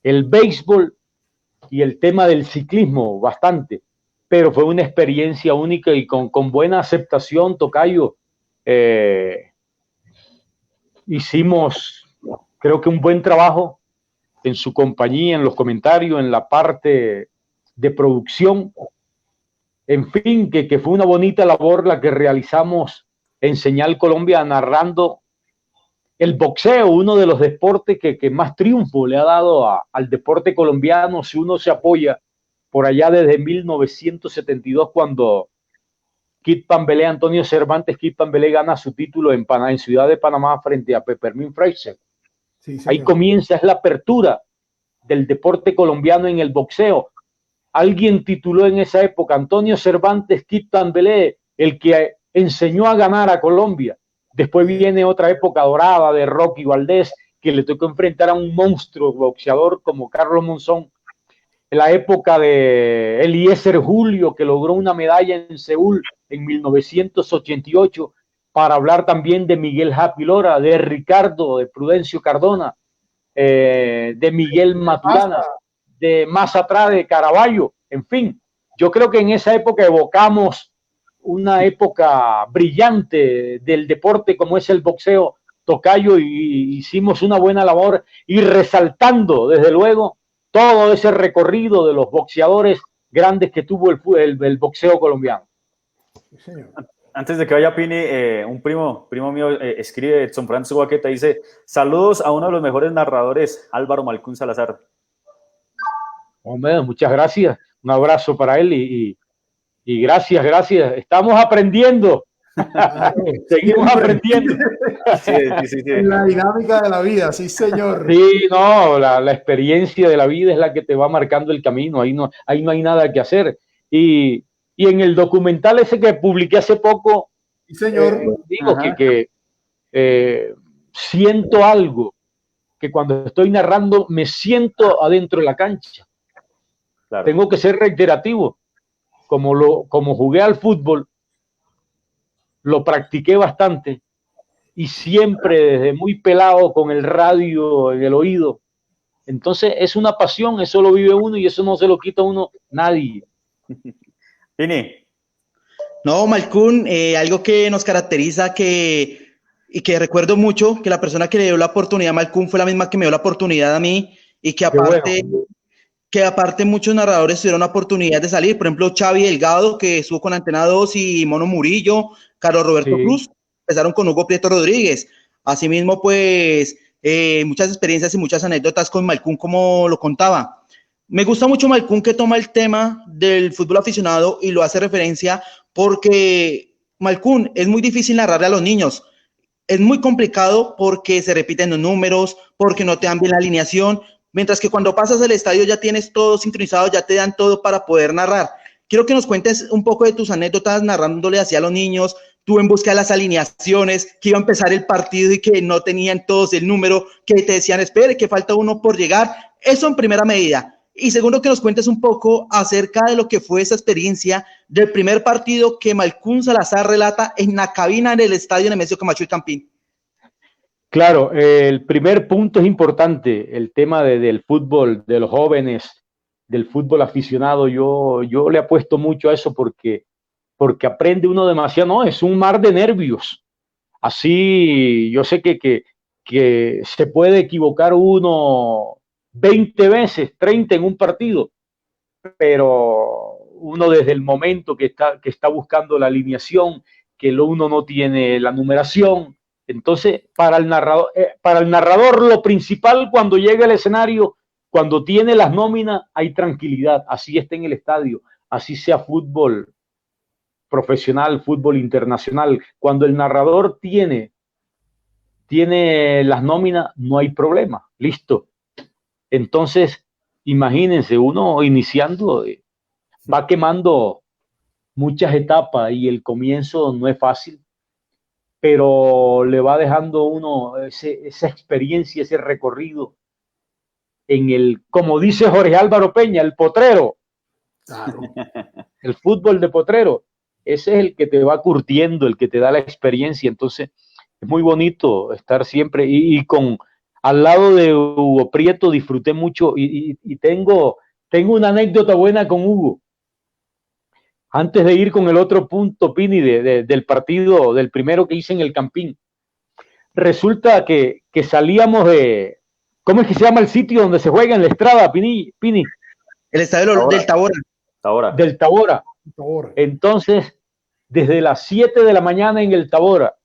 el béisbol y el tema del ciclismo bastante, pero fue una experiencia única y con buena aceptación, tocayo. Hicimos, creo que un buen trabajo en su compañía, en los comentarios, en la parte de producción. En fin, que fue una bonita labor la que realizamos en Señal Colombia, narrando el boxeo, uno de los deportes que más triunfo le ha dado al deporte colombiano, si uno se apoya por allá desde 1972, cuando Kid Pambelé, Antonio Cervantes Kid Pambelé, gana su título en Ciudad de Panamá frente a Peppermint Fraser. Sí, Ahí comienza, es la apertura del deporte colombiano en el boxeo. Alguien tituló en esa época, Antonio Cervantes Kid Pambelé, el que enseñó a ganar a Colombia. Después viene otra época dorada de Rocky Valdés, que le tocó enfrentar a un monstruo boxeador como Carlos Monzón. En la época de Eliezer Julio, que logró una medalla en Seúl en 1988, para hablar también de Miguel Happy Lora, de Ricardo, de Prudencio Cardona, de Miguel Maturana, de más atrás de Caraballo. En fin, yo creo que en esa época evocamos una época brillante del deporte como es el boxeo, tocayo, y hicimos una buena labor y resaltando desde luego todo ese recorrido de los boxeadores grandes que tuvo el boxeo colombiano. Sí, señor. Antes de que vaya Pini, un primo mío escribe, Edson Francisco Guaqueta, dice: saludos a uno de los mejores narradores, Álvaro Malcún Salazar. Hombre, muchas gracias, un abrazo para él y gracias. Estamos aprendiendo. Seguimos aprendiendo. Sí. La dinámica de la vida, sí, señor. Sí, no, la experiencia de la vida es la que te va marcando el camino. Ahí no hay nada que hacer. Y en el documental ese que publiqué hace poco, sí, señor. Digo que siento algo, que cuando estoy narrando me siento adentro de la cancha. Claro. Tengo que ser reiterativo. Como jugué al fútbol, lo practiqué bastante y siempre desde muy pelado con el radio en el oído. Entonces es una pasión, eso lo vive uno y eso no se lo quita a uno nadie. Pini. No, Malcún, algo que nos caracteriza y que recuerdo mucho, que la persona que le dio la oportunidad a Malcún fue la misma que me dio la oportunidad a mí, y que aparte muchos narradores tuvieron la oportunidad de salir. Por ejemplo, Xavi Delgado, que estuvo con Antena 2, y Mono Murillo, Carlos Roberto Cruz, empezaron con Hugo Prieto Rodríguez. Asimismo, pues, muchas experiencias y muchas anécdotas con Malcún, como lo contaba. Me gusta mucho Malcún, que toma el tema del fútbol aficionado y lo hace referencia, porque Malcún, es muy difícil narrarle a los niños. Es muy complicado porque se repiten los números, porque no te dan bien la alineación, mientras que cuando pasas al estadio ya tienes todo sincronizado, ya te dan todo para poder narrar. Quiero que nos cuentes un poco de tus anécdotas narrándole hacia los niños, tú en busca de las alineaciones, que iba a empezar el partido y que no tenían todos el número, que te decían, espere, que falta uno por llegar. Eso en primera medida. Y segundo, que nos cuentes un poco acerca de lo que fue esa experiencia del primer partido que Malcún Salazar relata en la cabina del estadio Nemesio Camacho y Campín. Claro, el primer punto es importante, el tema del fútbol, de los jóvenes, del fútbol aficionado. Yo le apuesto mucho a eso porque aprende uno demasiado. No, es un mar de nervios. Así, yo sé que se puede equivocar uno 20 veces, 30 en un partido, pero uno desde el momento que está buscando la alineación, que uno no tiene la numeración. Entonces, para el narrador lo principal cuando llega al escenario, cuando tiene las nóminas, hay tranquilidad. Así está en el estadio, así sea fútbol profesional, fútbol internacional. Cuando el narrador tiene las nóminas, no hay problema. Listo. Entonces, imagínense, uno iniciando va quemando muchas etapas y el comienzo no es fácil, pero le va dejando uno esa experiencia, ese recorrido en como dice Jorge Álvaro Peña, el potrero. Claro. El fútbol de potrero, ese es el que te va curtiendo, el que te da la experiencia. Entonces, es muy bonito estar siempre y con al lado de Hugo Prieto disfruté mucho y tengo una anécdota buena con Hugo. Antes de ir con el otro punto, Pini, del partido, del primero que hice en el Campín, resulta que salíamos de, ¿cómo es que se llama el sitio donde se juega en la Estrada, Pini? El estadio del Tabora. Del Tabora. Entonces, desde las 7 de la mañana en el Tabora.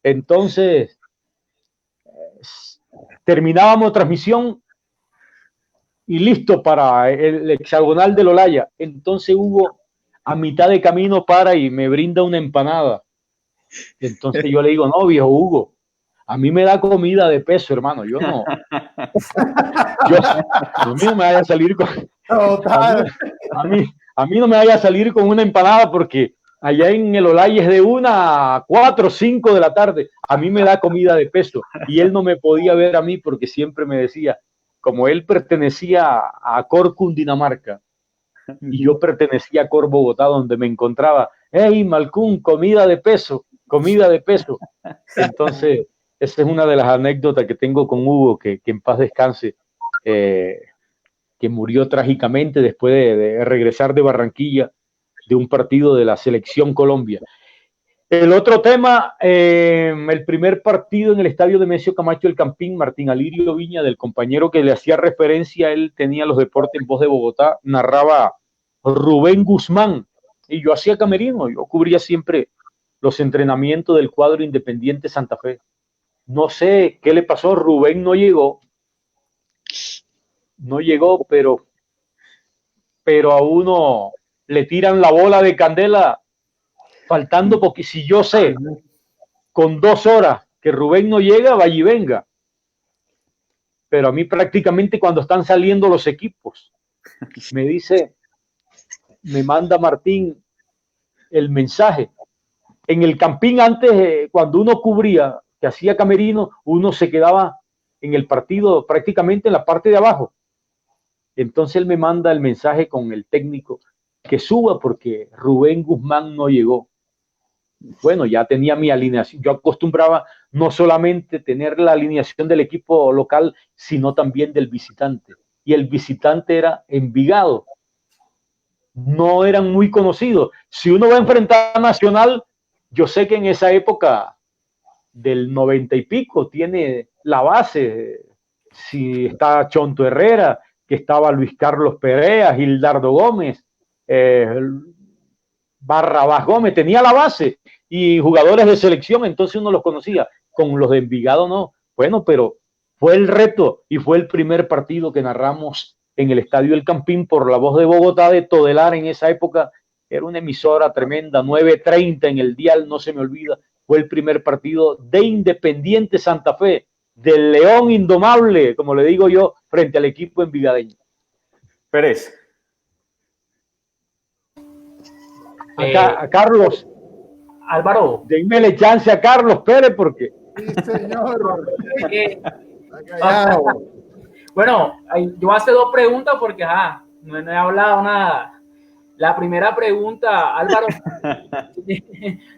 Entonces, terminábamos transmisión y listo para el hexagonal del Olaya. Entonces Hugo a mitad de camino para y me brinda una empanada. Entonces yo le digo, no, viejo Hugo, a mí me da comida de peso, hermano. Yo no. A mí no me vaya a salir con... A mí no me vaya a salir con una empanada porque allá en el Olaya es de 1 a 4 o 5 de la tarde. A mí me da comida de peso. Y él no me podía ver a mí porque siempre me decía, como él pertenecía a Cor Cundinamarca y yo pertenecía a Cor Bogotá, donde me encontraba, hey, Malcún, comida de peso, comida de peso. Entonces, esa es una de las anécdotas que tengo con Hugo, que en paz descanse, que murió trágicamente después de regresar de Barranquilla, de un partido de la Selección Colombia. El otro tema, el primer partido en el estadio de Nemesio Camacho El Campín, Martín Alirio Viña, del compañero que le hacía referencia, él tenía los deportes en Voz de Bogotá, narraba Rubén Guzmán, y yo hacía camerino, yo cubría siempre los entrenamientos del cuadro Independiente Santa Fe. No sé qué le pasó, Rubén no llegó, pero a uno le tiran la bola de candela faltando, porque si yo sé con 2 horas que Rubén no llega, vaya y venga. Pero a mí prácticamente cuando están saliendo los equipos, me manda Martín el mensaje. En el Campín antes, cuando uno cubría, que hacía camerino, uno se quedaba en el partido prácticamente en la parte de abajo. Entonces él me manda el mensaje con el técnico que suba porque Rubén Guzmán no llegó. Bueno, ya tenía mi alineación. Yo acostumbraba no solamente tener la alineación del equipo local, sino también del visitante. Y el visitante era Envigado. No eran muy conocidos. Si uno va a enfrentar a Nacional, yo sé que en esa época del 90 y pico tiene la base. Si está Chonto Herrera, que estaba Luis Carlos Perea, Gildardo Gómez, Barrabás Gómez, tenía la base y jugadores de selección, entonces uno los conocía. Con los de Envigado no. Bueno, pero fue el reto y fue el primer partido que narramos en el Estadio El Campín por la Voz de Bogotá de Todelar. En esa época era una emisora tremenda, 9:30 en el dial, no se me olvida. Fue el primer partido de Independiente Santa Fe, del León Indomable, como le digo yo, frente al equipo envigadeño. Pérez. A Carlos. Álvaro. Denmele chance a Carlos Pérez porque... Sí, señor. Bueno, yo hace 2 preguntas porque no he hablado nada. La primera pregunta, Álvaro,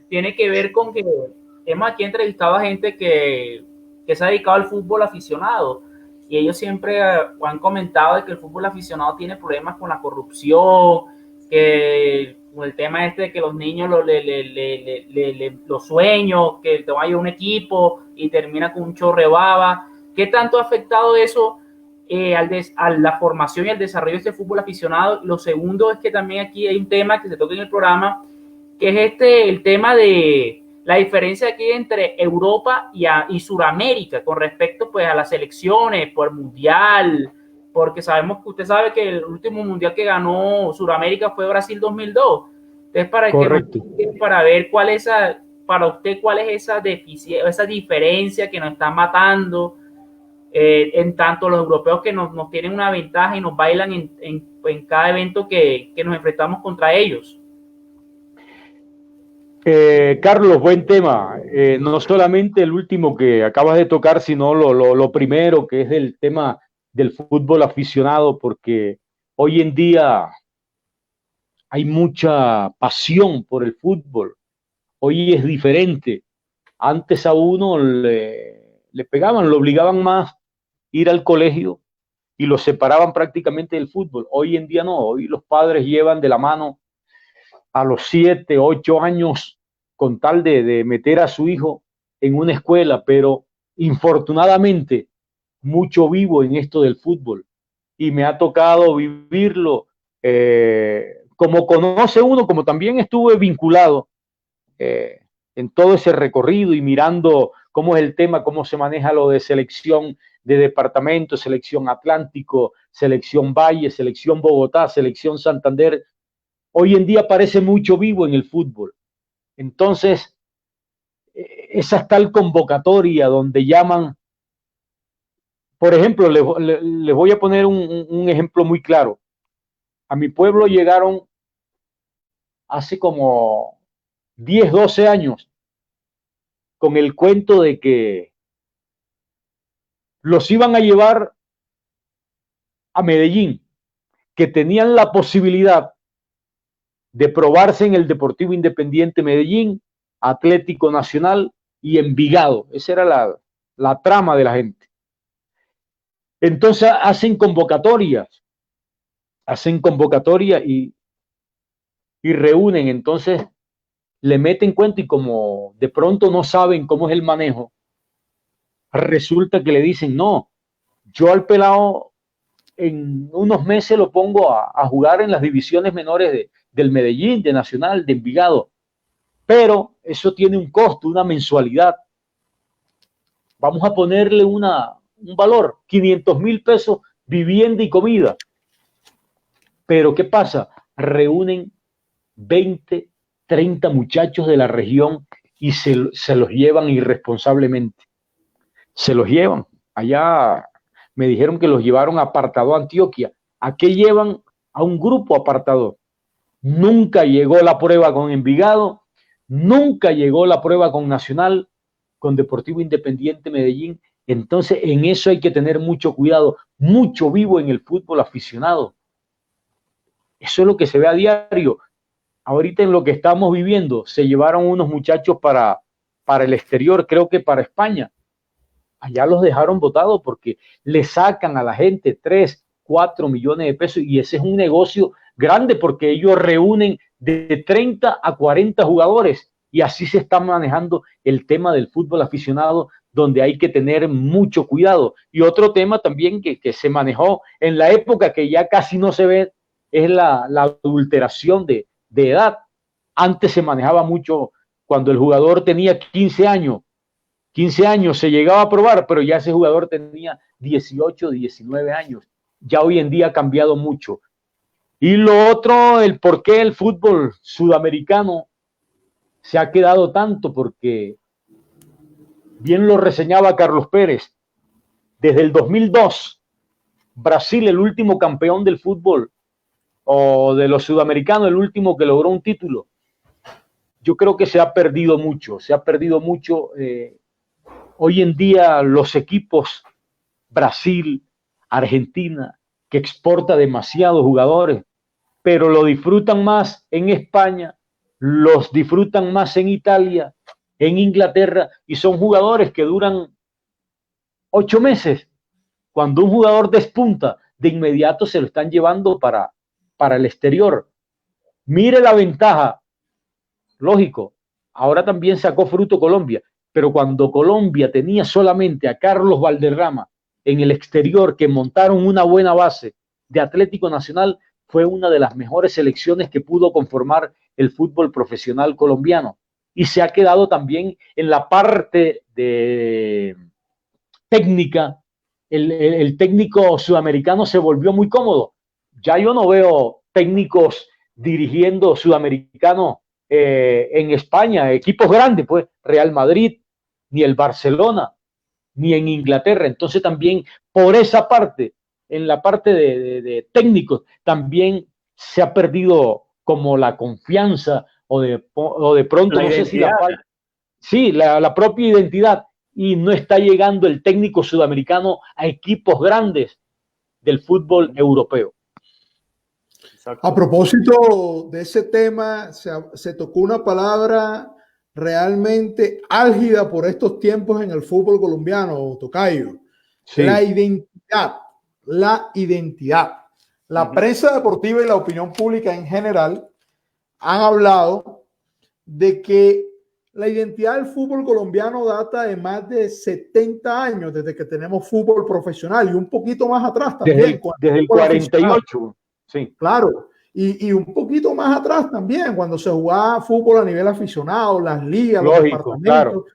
tiene que ver con que hemos aquí entrevistado a gente que se ha dedicado al fútbol aficionado y ellos siempre han comentado de que el fútbol aficionado tiene problemas con la corrupción, que con el tema de que los niños los sueños, que te vaya a un equipo y termina con un chorrebaba. ¿Qué tanto ha afectado eso a la formación y al desarrollo de este fútbol aficionado? Lo segundo es que también aquí hay un tema que se toca en el programa, que es el tema de la diferencia aquí entre Europa y Sudamérica con respecto pues a las selecciones, por Mundial, porque sabemos que usted sabe que el último Mundial que ganó Sudamérica fue Brasil 2002. Entonces, para ver cuál es para usted cuál es esa diferencia que nos está matando, en tanto los europeos que nos tienen una ventaja y nos bailan en cada evento que nos enfrentamos contra ellos. Carlos, buen tema. No solamente el último que acabas de tocar, sino lo primero, que es el tema del fútbol aficionado, porque Hoy en día hay mucha pasión por el fútbol. Hoy es diferente. Antes a uno le pegaban, lo obligaban más a ir al colegio y lo separaban prácticamente del fútbol. Hoy en día no. Hoy los padres llevan de la mano a los 7, 8 años con tal de meter a su hijo en una escuela, pero infortunadamente mucho vivo en esto del fútbol y me ha tocado vivirlo como conoce uno, como también estuve vinculado en todo ese recorrido y mirando cómo es el tema, cómo se maneja lo de selección de departamento, selección Atlántico, selección Valle, selección Bogotá, selección Santander. Hoy en día parece mucho vivo en el fútbol. Entonces, esa tal convocatoria donde llaman, por ejemplo, les voy a poner un ejemplo muy claro. A mi pueblo llegaron hace como 10, 12 años con el cuento de que los iban a llevar a Medellín, que tenían la posibilidad de probarse en el Deportivo Independiente Medellín, Atlético Nacional y Envigado. Esa era la trama de la gente. Entonces hacen convocatorias y reúnen, entonces le meten cuenta y como de pronto no saben cómo es el manejo, resulta que le dicen, no, yo al pelado en unos meses lo pongo a jugar en las divisiones menores del Medellín, de Nacional, de Envigado, pero eso tiene un costo, una mensualidad. Vamos a ponerle un valor, 500,000 pesos, vivienda y comida. Pero ¿qué pasa? Reúnen 20, 30 muchachos de la región y se los llevan irresponsablemente. Se los llevan. Allá me dijeron que los llevaron a Apartado, Antioquia. ¿A qué llevan? A un grupo Apartado. Nunca llegó la prueba con Envigado, nunca llegó la prueba con Nacional, con Deportivo Independiente Medellín. Entonces, en eso hay que tener mucho cuidado, mucho vivo en el fútbol aficionado. Eso es lo que se ve a diario. Ahorita en lo que estamos viviendo, se llevaron unos muchachos para el exterior, creo que para España. Allá los dejaron botados porque le sacan a la gente 3, 4 millones de pesos y ese es un negocio grande porque ellos reúnen de 30 a 40 jugadores y así se está manejando el tema del fútbol aficionado, donde hay que tener mucho cuidado. Y otro tema también que se manejó en la época que ya casi no se ve es la adulteración de edad. Antes se manejaba mucho cuando el jugador tenía 15 años se llegaba a probar, pero ya ese jugador tenía 18, 19 años. Ya hoy en día ha cambiado mucho. Y lo otro, el por qué el fútbol sudamericano se ha quedado tanto, porque bien lo reseñaba Carlos Pérez, desde el 2002, Brasil, el último campeón del fútbol, o de los sudamericanos, el último que logró un título. Yo creo que se ha perdido mucho. Hoy en día los equipos, Brasil, Argentina, que exporta demasiados jugadores, pero lo disfrutan más en España, los disfrutan más en Italia, en Inglaterra, y son jugadores que duran 8 meses. Cuando un jugador despunta, de inmediato se lo están llevando para el exterior. Mire la ventaja, lógico, ahora también sacó fruto Colombia, pero cuando Colombia tenía solamente a Carlos Valderrama en el exterior, que montaron una buena base de Atlético Nacional, fue una de las mejores selecciones que pudo conformar el fútbol profesional colombiano. Y se ha quedado también en la parte de técnica. El técnico sudamericano se volvió muy cómodo. Ya yo no veo técnicos dirigiendo sudamericanos en España, equipos grandes, pues Real Madrid, ni el Barcelona, ni en Inglaterra. Entonces también por esa parte, en la parte de técnicos, también se ha perdido como la confianza o de pronto, no sé si la propia identidad, y no está llegando el técnico sudamericano a equipos grandes del fútbol europeo. A propósito de ese tema, se tocó una palabra realmente álgida por estos tiempos en el fútbol colombiano, Tocayo. Sí. La identidad. La identidad. La prensa deportiva y la opinión pública en general han hablado de que la identidad del fútbol colombiano data de más de 70 años desde que tenemos fútbol profesional y un poquito más atrás también. Desde el 48. Sí. Claro. Y un poquito más atrás también, cuando se jugaba fútbol a nivel aficionado, las ligas, los departamentos. Claro.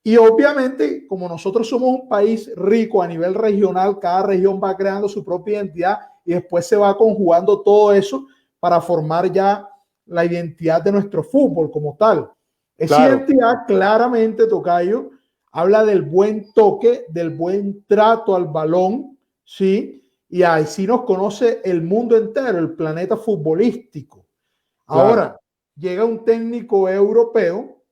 Y obviamente, como nosotros somos un país rico a nivel regional, cada región va creando su propia identidad y después se va conjugando todo eso para formar ya la identidad de nuestro fútbol como tal. Esa identidad claramente, Tocayo, habla del buen toque, del buen trato al balón, ¿sí? Y así nos conoce el mundo entero, el planeta futbolístico. Ahora, llega un técnico europeo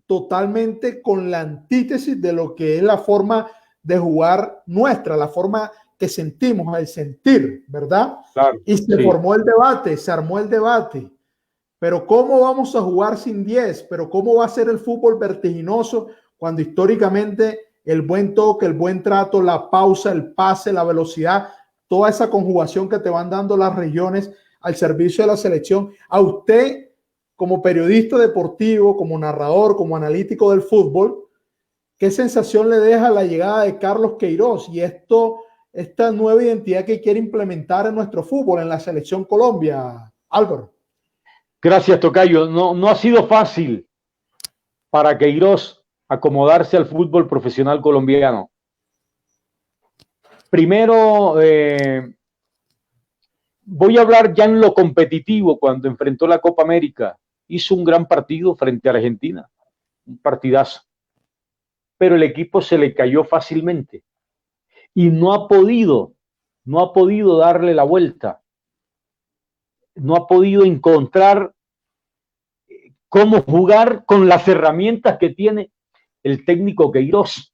totalmente con la antítesis de lo que es la forma de jugar nuestra, la forma que sentimos, el sentir, ¿verdad? Y se formó el debate, se armó el debate. Pero ¿cómo vamos a jugar sin 10? ¿Pero cómo va a ser el fútbol vertiginoso cuando históricamente el buen toque, el buen trato, la pausa, el pase, la velocidad, toda esa conjugación que te van dando las regiones al servicio de la selección? A usted, como periodista deportivo, como narrador, como analítico del fútbol, ¿qué sensación le deja la llegada de Carlos Queiroz y esta nueva identidad que quiere implementar en nuestro fútbol, en la selección Colombia, Álvaro? Gracias, Tocayo. No ha sido fácil para Queiroz acomodarse al fútbol profesional colombiano. Primero, voy a hablar ya en lo competitivo. Cuando enfrentó la Copa América, hizo un gran partido frente a Argentina, un partidazo. Pero el equipo se le cayó fácilmente y no ha podido darle la vuelta. No ha podido encontrar cómo jugar con las herramientas que tiene el técnico Queiroz.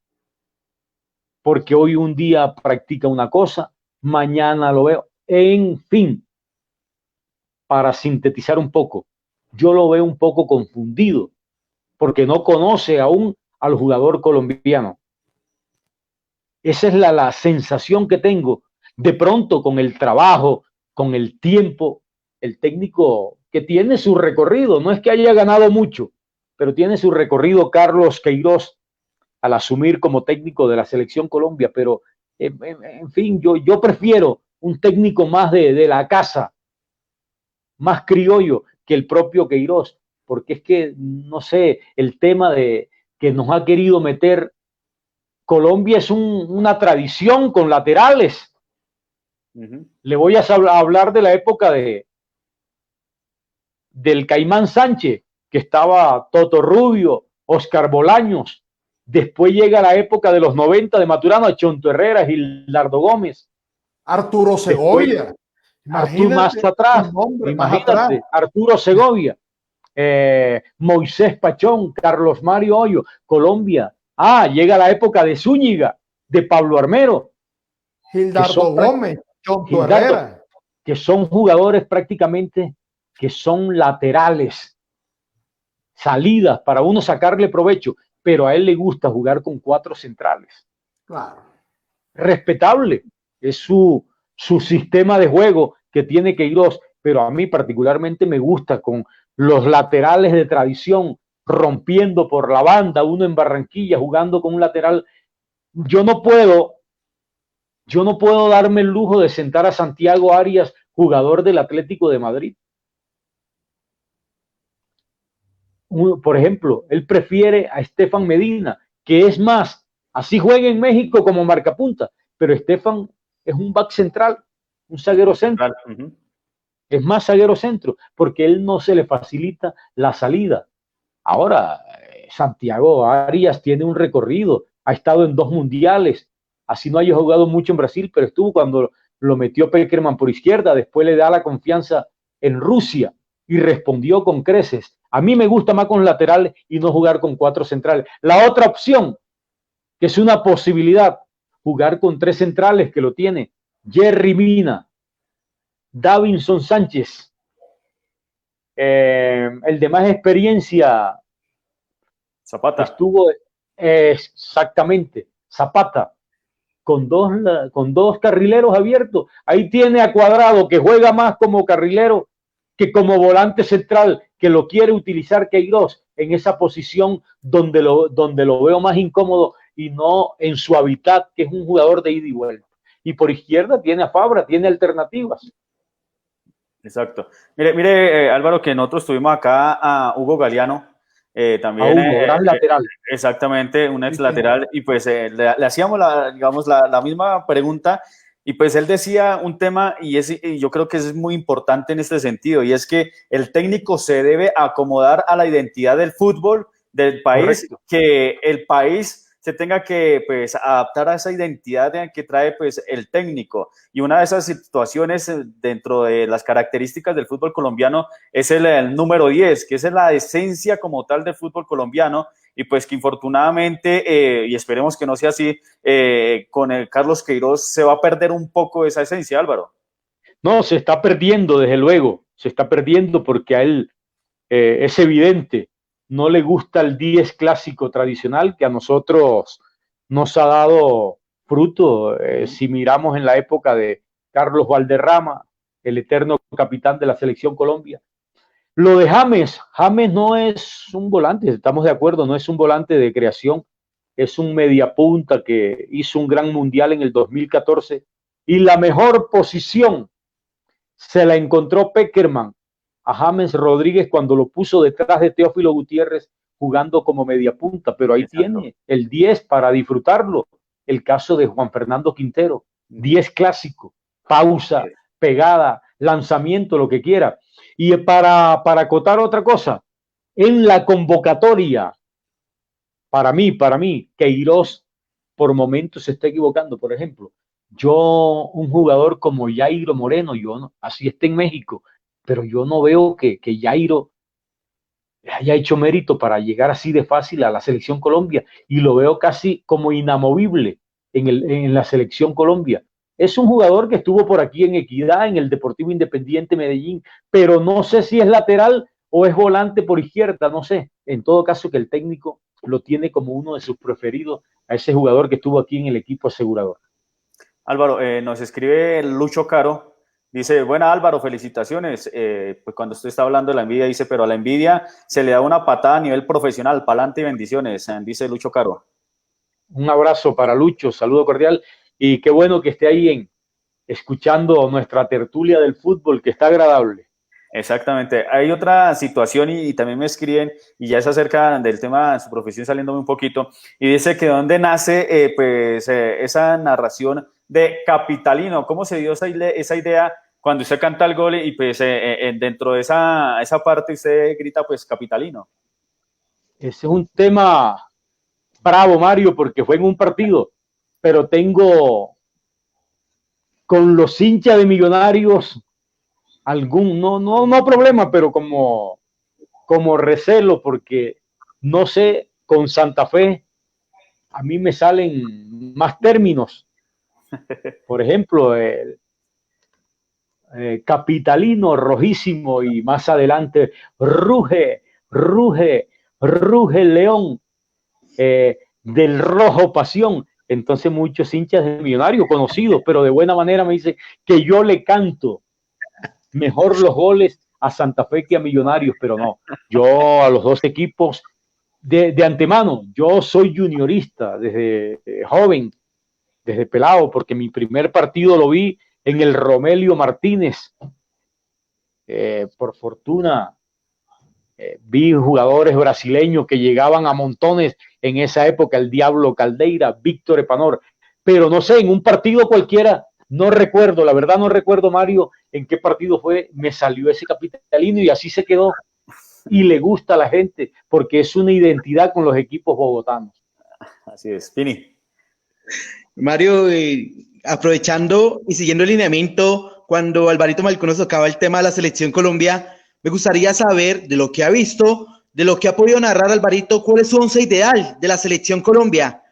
Porque hoy un día practica una cosa, mañana lo veo. En fin, para sintetizar un poco, yo lo veo un poco confundido, porque no conoce aún al jugador colombiano. Esa es la sensación que tengo. De pronto, con el trabajo, con el tiempo, el técnico que tiene su recorrido, no es que haya ganado mucho, pero tiene su recorrido Carlos Queiroz al asumir como técnico de la selección Colombia. Pero en fin, yo prefiero un técnico más de la casa, más criollo que el propio Queiroz, porque es que, no sé, el tema de que nos ha querido meter Colombia es una tradición con laterales. Le voy a hablar de la época del Caimán Sánchez, que estaba Toto Rubio, Oscar Bolaños. Después llega la época de los 90 de Maturano, Chonto Herrera, Gildardo Gómez. Arturo Segovia. Más atrás, imagínate, Arturo Segovia, Moisés Pachón, Carlos Mario Hoyo, Colombia. Llega la época de Zúñiga, de Pablo Armero. Gildardo Gómez, Chonto Herrera. Que son jugadores prácticamente que son laterales, salidas para uno sacarle provecho, pero a él le gusta jugar con 4 centrales. Claro. Respetable, es su sistema de juego que tiene Queiroz, pero a mí particularmente me gusta con los laterales de tradición, rompiendo por la banda, uno en Barranquilla jugando con un lateral. Yo no puedo darme el lujo de sentar a Santiago Arias, jugador del Atlético de Madrid. Por ejemplo, él prefiere a Estefan Medina, que es más, así juega en México como marcapunta, pero Estefan es un back central, un zaguero centro. Es más zaguero centro, porque él no se le facilita la salida. Ahora, Santiago Arias tiene un recorrido, ha estado en 2 mundiales, así no haya jugado mucho en Brasil, pero estuvo cuando lo metió Peckerman por izquierda, después le da la confianza en Rusia y respondió con creces. A mí me gusta más con laterales y no jugar con 4 centrales. La otra opción, que es una posibilidad, jugar con 3 centrales, que lo tiene Jerry Mina, Davinson Sánchez. El de más experiencia, Zapata. estuvo exactamente, Zapata, con dos carrileros abiertos. Ahí tiene a Cuadrado, que juega más como carrilero que como volante central, que lo quiere utilizar Queiroz en esa posición donde lo veo más incómodo y no en su hábitat, que es un jugador de ida y vuelta. Y por izquierda tiene a Fabra, tiene alternativas. Exacto. Mire, Álvaro, que nosotros tuvimos acá a Hugo Galeano, también, A Hugo, gran lateral. exactamente, un ex lateral, y pues le hacíamos la misma pregunta, y pues él decía un tema, y yo creo que es muy importante en este sentido, y es que el técnico se debe acomodar a la identidad del fútbol del país, correcto, que el país se tenga que pues adaptar a esa identidad que trae pues el técnico, y una de esas situaciones dentro de las características del fútbol colombiano es el número 10, que es la esencia como tal del fútbol colombiano, y pues que infortunadamente, y esperemos que no sea así, con el Carlos Queiroz se va a perder un poco esa esencia, Álvaro. No, se está perdiendo, desde luego, se está perdiendo porque a él es evidente, no le gusta el 10 clásico tradicional que a nosotros nos ha dado fruto. Si miramos en la época de Carlos Valderrama, el eterno capitán de la selección Colombia. Lo de James no es un volante, estamos de acuerdo, no es un volante de creación, es un mediapunta que hizo un gran mundial en el 2014 y la mejor posición se la encontró Peckerman a James Rodríguez cuando lo puso detrás de Teófilo Gutiérrez jugando como mediapunta, pero ahí exacto, tiene el 10 para disfrutarlo. El caso de Juan Fernando Quintero, 10 clásico, pausa, pegada, lanzamiento, lo que quiera. Y para acotar otra cosa, en la convocatoria, para mí, Queiroz por momentos se está equivocando. Por ejemplo, un jugador como Jairo Moreno, así está en México, pero yo no veo que Jairo haya hecho mérito para llegar así de fácil a la selección Colombia, y lo veo casi como inamovible en la selección Colombia. Es un jugador que estuvo por aquí en Equidad, en el Deportivo Independiente Medellín, pero no sé si es lateral o es volante por izquierda, no sé. En todo caso, que el técnico lo tiene como uno de sus preferidos a ese jugador que estuvo aquí en el equipo asegurador. Álvaro, nos escribe Lucho Caro, dice, buena Álvaro, felicitaciones. Pues cuando usted está hablando de la envidia, dice, pero a la envidia se le da una patada a nivel profesional, pa'lante y bendiciones, dice Lucho Caro. Un abrazo para Lucho, saludo cordial, y qué bueno que esté ahí escuchando nuestra tertulia del fútbol, que está agradable. Exactamente. Hay otra situación y también me escriben, y ya es acerca del tema de su profesión, saliéndome un poquito, y dice que dónde nace esa narración de capitalino. ¿Cómo se dio esa idea cuando usted canta el gol y pues dentro de esa parte usted grita pues capitalino? Ese es un tema bravo, Mario, porque fue en un partido, pero tengo con los hinchas de Millonarios no problema, pero como recelo, porque no sé, con Santa Fe a mí me salen más términos. Por ejemplo, capitalino, rojísimo, y más adelante ruge el león, del rojo pasión. Entonces muchos hinchas de Millonarios conocidos, pero de buena manera, me dicen que yo le canto mejor los goles a Santa Fe que a Millonarios, pero no, yo a los dos equipos de antemano, yo soy juniorista desde joven, desde pelado, porque mi primer partido lo vi en el Romelio Martínez. Por fortuna, vi jugadores brasileños que llegaban a montones en esa época, el Diablo Caldeira, Víctor Epanor, pero no sé, en un partido cualquiera, no recuerdo, la verdad no recuerdo, Mario, en qué partido fue, me salió ese capitalino y así se quedó. Y le gusta a la gente porque es una identidad con los equipos bogotanos. Así es, Pini. Mario, aprovechando y siguiendo el lineamiento, cuando Alvarito Malcún nos tocaba el tema de la selección Colombia, me gustaría saber, de lo que ha visto, de lo que ha podido narrar Alvarito, cuál es su once ideal de la selección Colombia.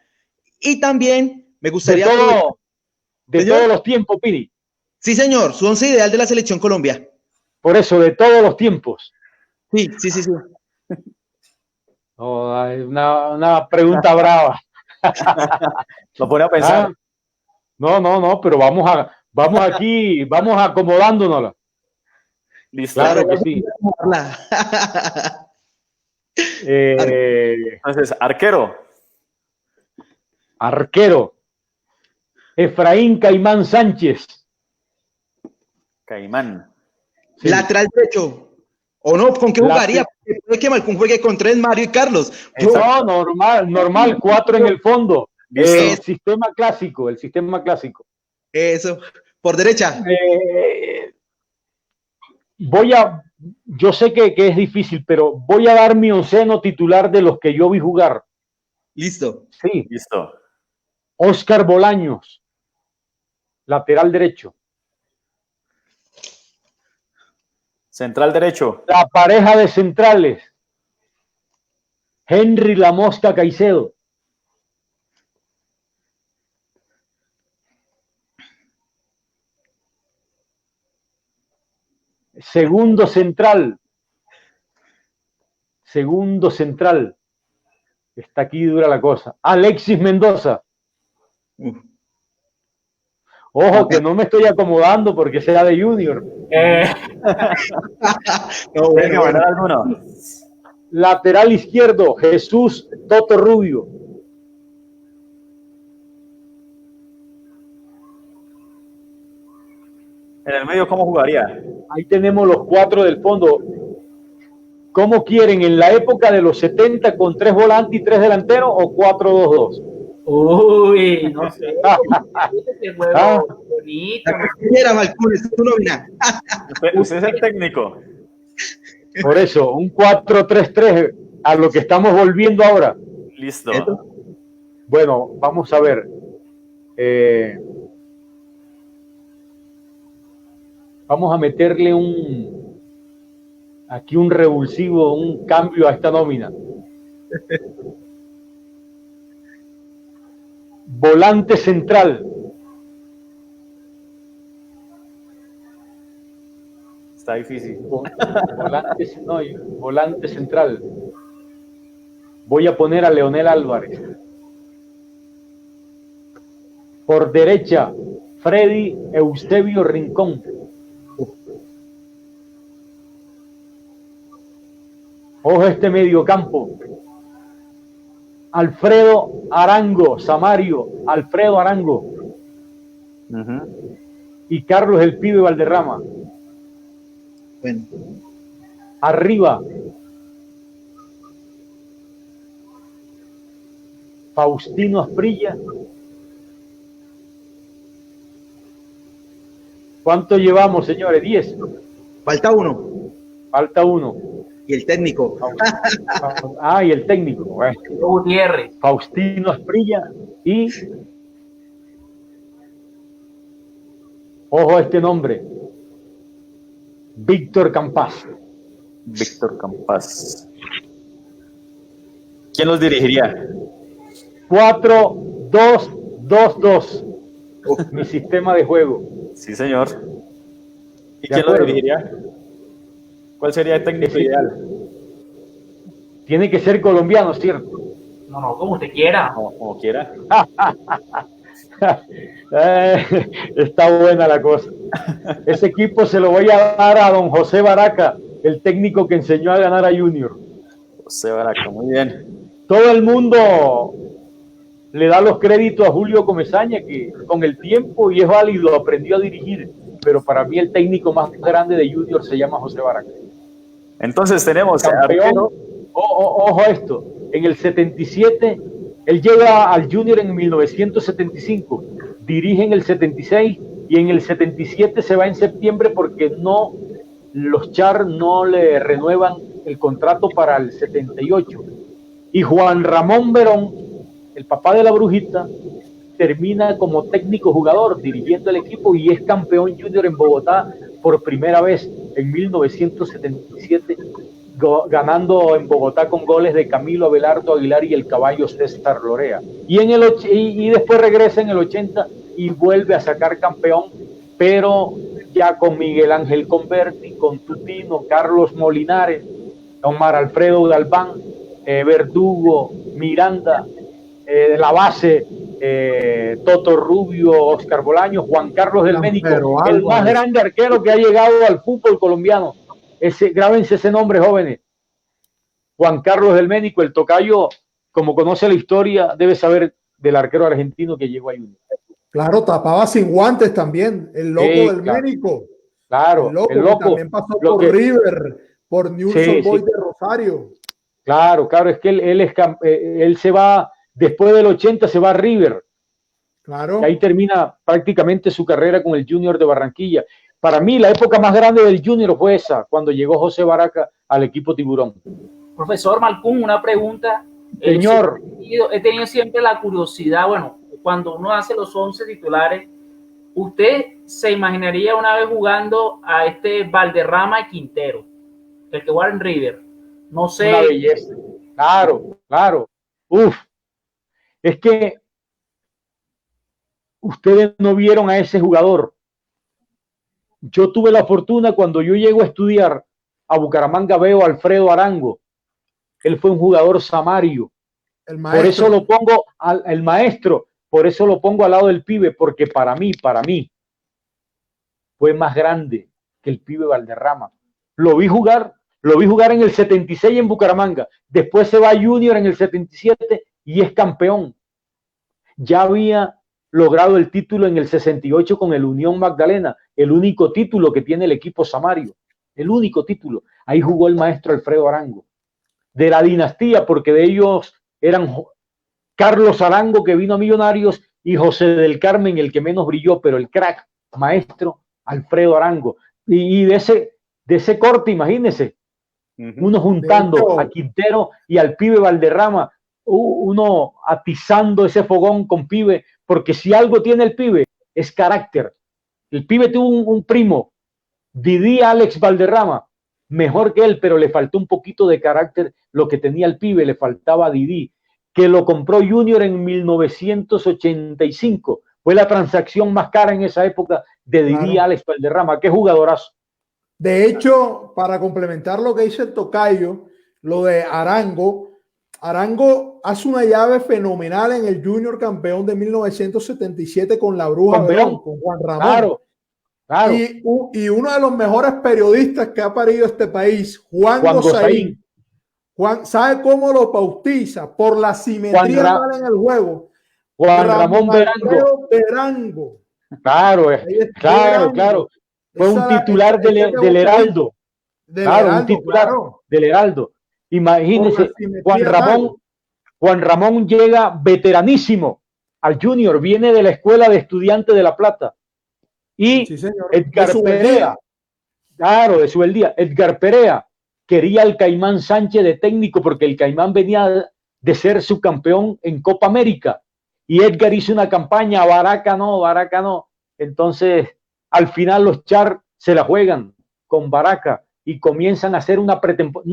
Y también me gustaría... De todos los tiempos, Pini. Sí, señor, su 11 ideal de la Selección Colombia. Por eso, de todos los tiempos. Sí. Oh, una pregunta brava. Lo pone a pensar. No, pero vamos acomodándonos. Listo. Claro que sí. Entonces, arquero. Arquero. Efraín Caimán Sánchez. Caimán. Sí. Lateral derecho. ¿O no? ¿Con qué jugaría? Porque puede que Malcún juegue con 3, Mario y Carlos. No, normal, 4 en el fondo. El sistema clásico. Eso. Por derecha. Yo sé que es difícil, pero voy a dar mi onceno titular de los que yo vi jugar. Listo. Sí. Listo. Óscar Bolaños, lateral derecho. Central derecho. La pareja de centrales. Henry La Mosca Caicedo. Segundo central. Está aquí dura la cosa. Alexis Mendoza. Ojo, que no me estoy acomodando porque sea de Junior. No, bueno. ¿Alguno? Lateral izquierdo, Jesús Toto Rubio. En el medio, ¿cómo jugaría? Ahí tenemos los 4 del fondo. ¿Cómo quieren? ¿En la época de los 70 con 3 volantes y 3 delanteros o 4-2-2? Uy, no sé. Este juego bonito. Mira, Malcún, es tu nómina. Usted es el técnico. Por eso, un 4-3-3 a lo que estamos volviendo ahora. Listo. Bueno, vamos a ver. Vamos a meterle aquí un revulsivo, un cambio a esta nómina. Volante central. Está difícil. Volante central. Voy a poner a Leonel Álvarez. Por derecha, Freddy Eusebio Rincón. Ojo este mediocampo. Alfredo Arango, Samario, Alfredo Arango. Y Carlos el Pibe Valderrama. Bueno. Arriba, Faustino Asprilla. ¿Cuánto llevamos, señores? 10. Falta uno. Y el técnico. Y el técnico. Bueno. Gutiérrez. Faustino Asprilla y... Ojo a este nombre. Víctor Campas. ¿Quién los dirigiría? 4-2-2-2. Mi sistema de juego. Sí, señor. ¿Y quién lo dirigiría? ¿Cuál sería el técnico ideal? Tiene que ser colombiano, ¿cierto? No, como usted quiera. Como quiera. Está buena la cosa. Ese equipo se lo voy a dar a don José Baraca, el técnico que enseñó a ganar a Junior. José Baraca, muy bien. Todo el mundo le da los créditos a Julio Comesaña, que con el tiempo, y es válido, aprendió a dirigir. Pero para mí el técnico más grande de Junior se llama José Baraca. Entonces tenemos campeón. Ojo a esto. En el 77, él llega al Junior en 1975, dirige en el 76 y en el 77 se va en septiembre porque los Char no le renuevan el contrato para el 78. Y Juan Ramón Verón, el papá de la Brujita, termina como técnico jugador dirigiendo el equipo y es campeón Junior en Bogotá por primera vez en 1977, ganando en Bogotá con goles de Camilo Abelardo Aguilar y el caballo César Lorea. Y después regresa en el 80 y vuelve a sacar campeón pero ya con Miguel Ángel Converti, con Tutino, Carlos Molinares, Omar Alfredo Galván, Verdugo, Miranda, de la base, Toto Rubio, Oscar Bolaño, Juan Carlos del Ménico, el más grande arquero que ha llegado al fútbol colombiano. Grábense ese nombre, jóvenes. Juan Carlos del Ménico, el tocayo, como conoce la historia, debe saber del arquero argentino que llegó a Junior. Claro, tapaba sin guantes también, el loco del Ménico. Claro, el loco también pasó por River, por Newell's Old Boys de Rosario. Claro, es que él se va, después del 80 se va a River. Claro. Y ahí termina prácticamente su carrera con el Junior de Barranquilla. Para mí, la época más grande del Junior fue esa, cuando llegó José Baraca al equipo Tiburón. Profesor Malcún, una pregunta. Señor. He tenido siempre la curiosidad, bueno, cuando uno hace los 11 titulares, ¿usted se imaginaría una vez jugando a este Valderrama y Quintero, el que juega en River? No sé. Una belleza. Claro. Uf. Es que ustedes no vieron a ese jugador. Yo tuve la fortuna cuando yo llego a estudiar a Bucaramanga, veo a Alfredo Arango. Él fue un jugador samario. Por eso lo pongo el maestro, por eso lo pongo al lado del pibe, porque para mí fue más grande que el pibe Valderrama. Lo vi jugar en el 76 en Bucaramanga, después se va a Junior en el 77 y es campeón. Ya había logrado el título en el 68 con el Unión Magdalena, el único título que tiene el equipo samario, el único título. Ahí jugó el maestro Alfredo Arango. De la dinastía, porque de ellos eran Carlos Arango, que vino a Millonarios, y José del Carmen, el que menos brilló, pero el crack, maestro Alfredo Arango. Y de ese corte, imagínense, uno juntando a Quintero y al pibe Valderrama, uno atizando ese fogón con pibe, porque si algo tiene el pibe, es carácter. El pibe tuvo un primo, Didi Alex Valderrama, mejor que él, pero le faltó un poquito de carácter. Lo que tenía el pibe le faltaba a Didi, que lo compró Junior en 1985. Fue la transacción más cara en esa época de Didi Alex Valderrama. Qué jugadorazo. De hecho, para complementar lo que dice el tocayo, lo de Arango hace una llave fenomenal en el Junior campeón de 1977 con la Bruja Verón, con Juan Ramón. Claro. Y uno de los mejores periodistas que ha parido este país, Juan Gosaín. Juan, ¿sabe cómo lo bautiza? Por la simetría en el juego. Juan Ramón Verango. Claro. Fue un titular del Heraldo. Un titular del Heraldo. Imagínense, Juan Ramón llega veteranísimo al Junior, viene de la Escuela de Estudiantes de La Plata. Y sí, Edgar Perea, de Subeldía, Edgar Perea quería al Caimán Sánchez de técnico porque el Caimán venía de ser subcampeón en Copa América y Edgar hizo una campaña, Baraca no. Entonces, al final los Char se la juegan con Baraca y comienzan a hacer una pretemporada.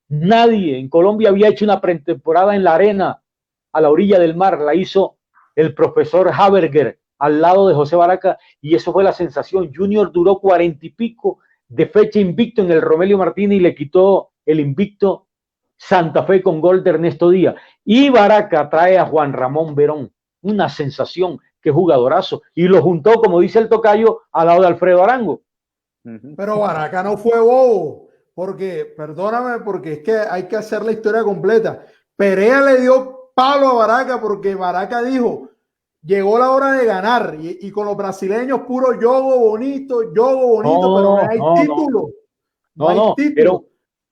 Nadie en Colombia había hecho una pretemporada en la arena a la orilla del mar. La hizo el profesor Haberger al lado de José Baraca y eso fue la sensación. Junior duró 40 y pico de fecha invicto en el Romelio Martínez y le quitó el invicto Santa Fe con gol de Ernesto Díaz. Y Baraca trae a Juan Ramón Verón, una sensación, qué jugadorazo, y lo juntó, como dice el tocayo, al lado de Alfredo Arango. Pero Baraca no fue bobo, porque, perdóname, porque es que hay que hacer la historia completa. Perea le dio palo a Baraca porque Baraca dijo: llegó la hora de ganar y con los brasileños puro yogo bonito, pero no hay título.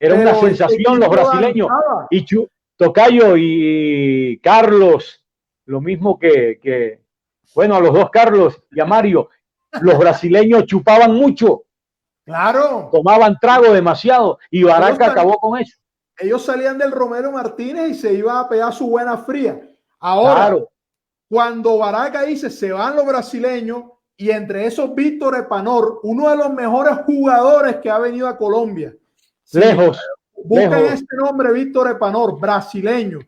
Era una sensación los brasileños. Y Tocayo y Carlos, lo mismo que bueno, a los dos Carlos y a Mario, los brasileños chupaban mucho. Claro. Tomaban trago demasiado y Baraca acabó con eso. Ellos salían del Romero Martínez y se iba a pegar su buena fría. Ahora, cuando Baraca dice se van los brasileños y entre esos Víctor Epanor, uno de los mejores jugadores que ha venido a Colombia. Lejos. Busquen este nombre, Víctor Epanor, brasileño.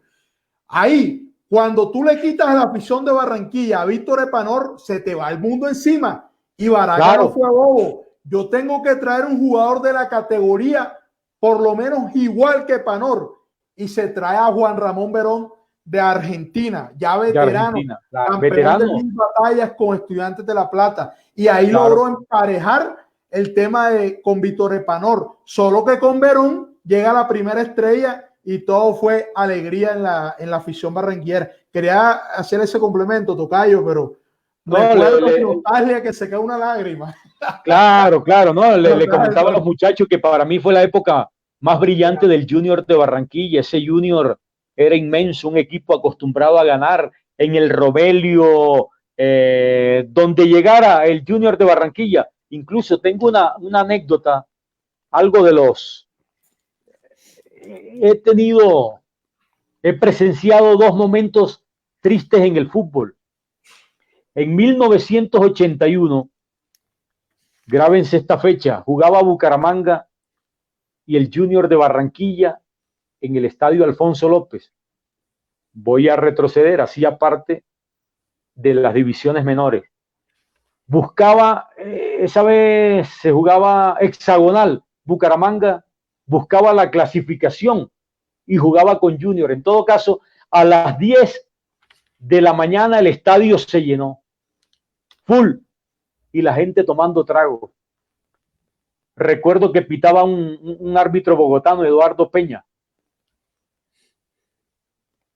Ahí, cuando tú le quitas la afición de Barranquilla a Víctor Epanor, se te va el mundo encima. Y Baraca Claro. no fue bobo. Yo tengo que traer un jugador de la categoría por lo menos igual que Panor. Y se trae a Juan Ramón Verón de Argentina, ya veterano, campeón veterano. de 1000 batallas con Estudiantes de La Plata. Y ahí Claro. logró emparejar el tema con Víctor Epanor. Solo que con Verón llega la primera estrella y todo fue alegría en la afición barranquillera. Quería hacer ese complemento, Tocayo, pero nostalgia que se cae una lágrima. Claro, no, le comentaba a los muchachos que para mí fue la época más brillante del Junior de Barranquilla. Ese Junior era inmenso, un equipo acostumbrado a ganar en el Romelio, donde llegara el Junior de Barranquilla. Incluso tengo una anécdota, algo de los... He presenciado dos momentos tristes en el fútbol. En 1981, grábense esta fecha, jugaba Bucaramanga y el Junior de Barranquilla en el estadio Alfonso López. Voy a retroceder, hacía parte de las divisiones menores. Buscaba, esa vez se jugaba hexagonal, Bucaramanga buscaba la clasificación y jugaba con Junior. En todo caso, a las 10 de la mañana el estadio se llenó, full, y la gente tomando trago. Recuerdo que pitaba un árbitro bogotano, Eduardo Peña,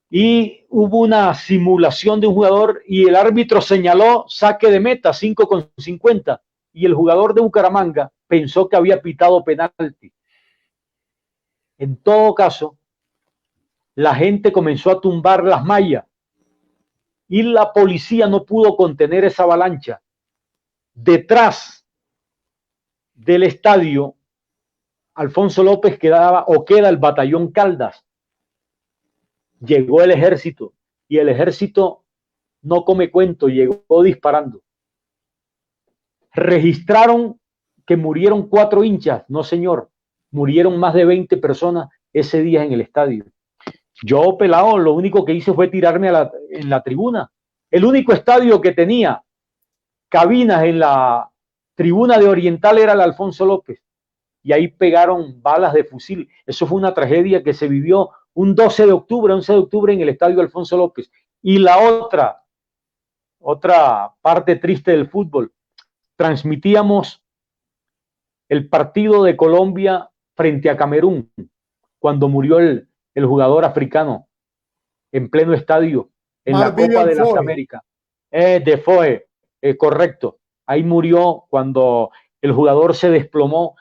y hubo una simulación de un jugador y el árbitro señaló saque de meta, 5,50, y el jugador de Bucaramanga pensó que había pitado penalti. En todo caso, la gente comenzó a tumbar las mallas y la policía no pudo contener esa avalancha. Detrás del estadio Alfonso López queda el batallón Caldas. Llegó el ejército y el ejército no come cuento, llegó disparando. Registraron que murieron 4 hinchas, no señor, murieron más de 20 personas ese día en el estadio. Yo, pelado, lo único que hice fue tirarme en la tribuna. El único estadio que tenía cabinas en la tribuna de Oriental era el Alfonso López. Y ahí pegaron balas de fusil. Eso fue una tragedia que se vivió un 11 de octubre en el estadio Alfonso López. Y la otra parte triste del fútbol, transmitíamos el partido de Colombia frente a Camerún, cuando murió el jugador africano en pleno estadio, en la Copa de las Américas. Defoe, correcto. Ahí murió cuando el jugador se desplomó.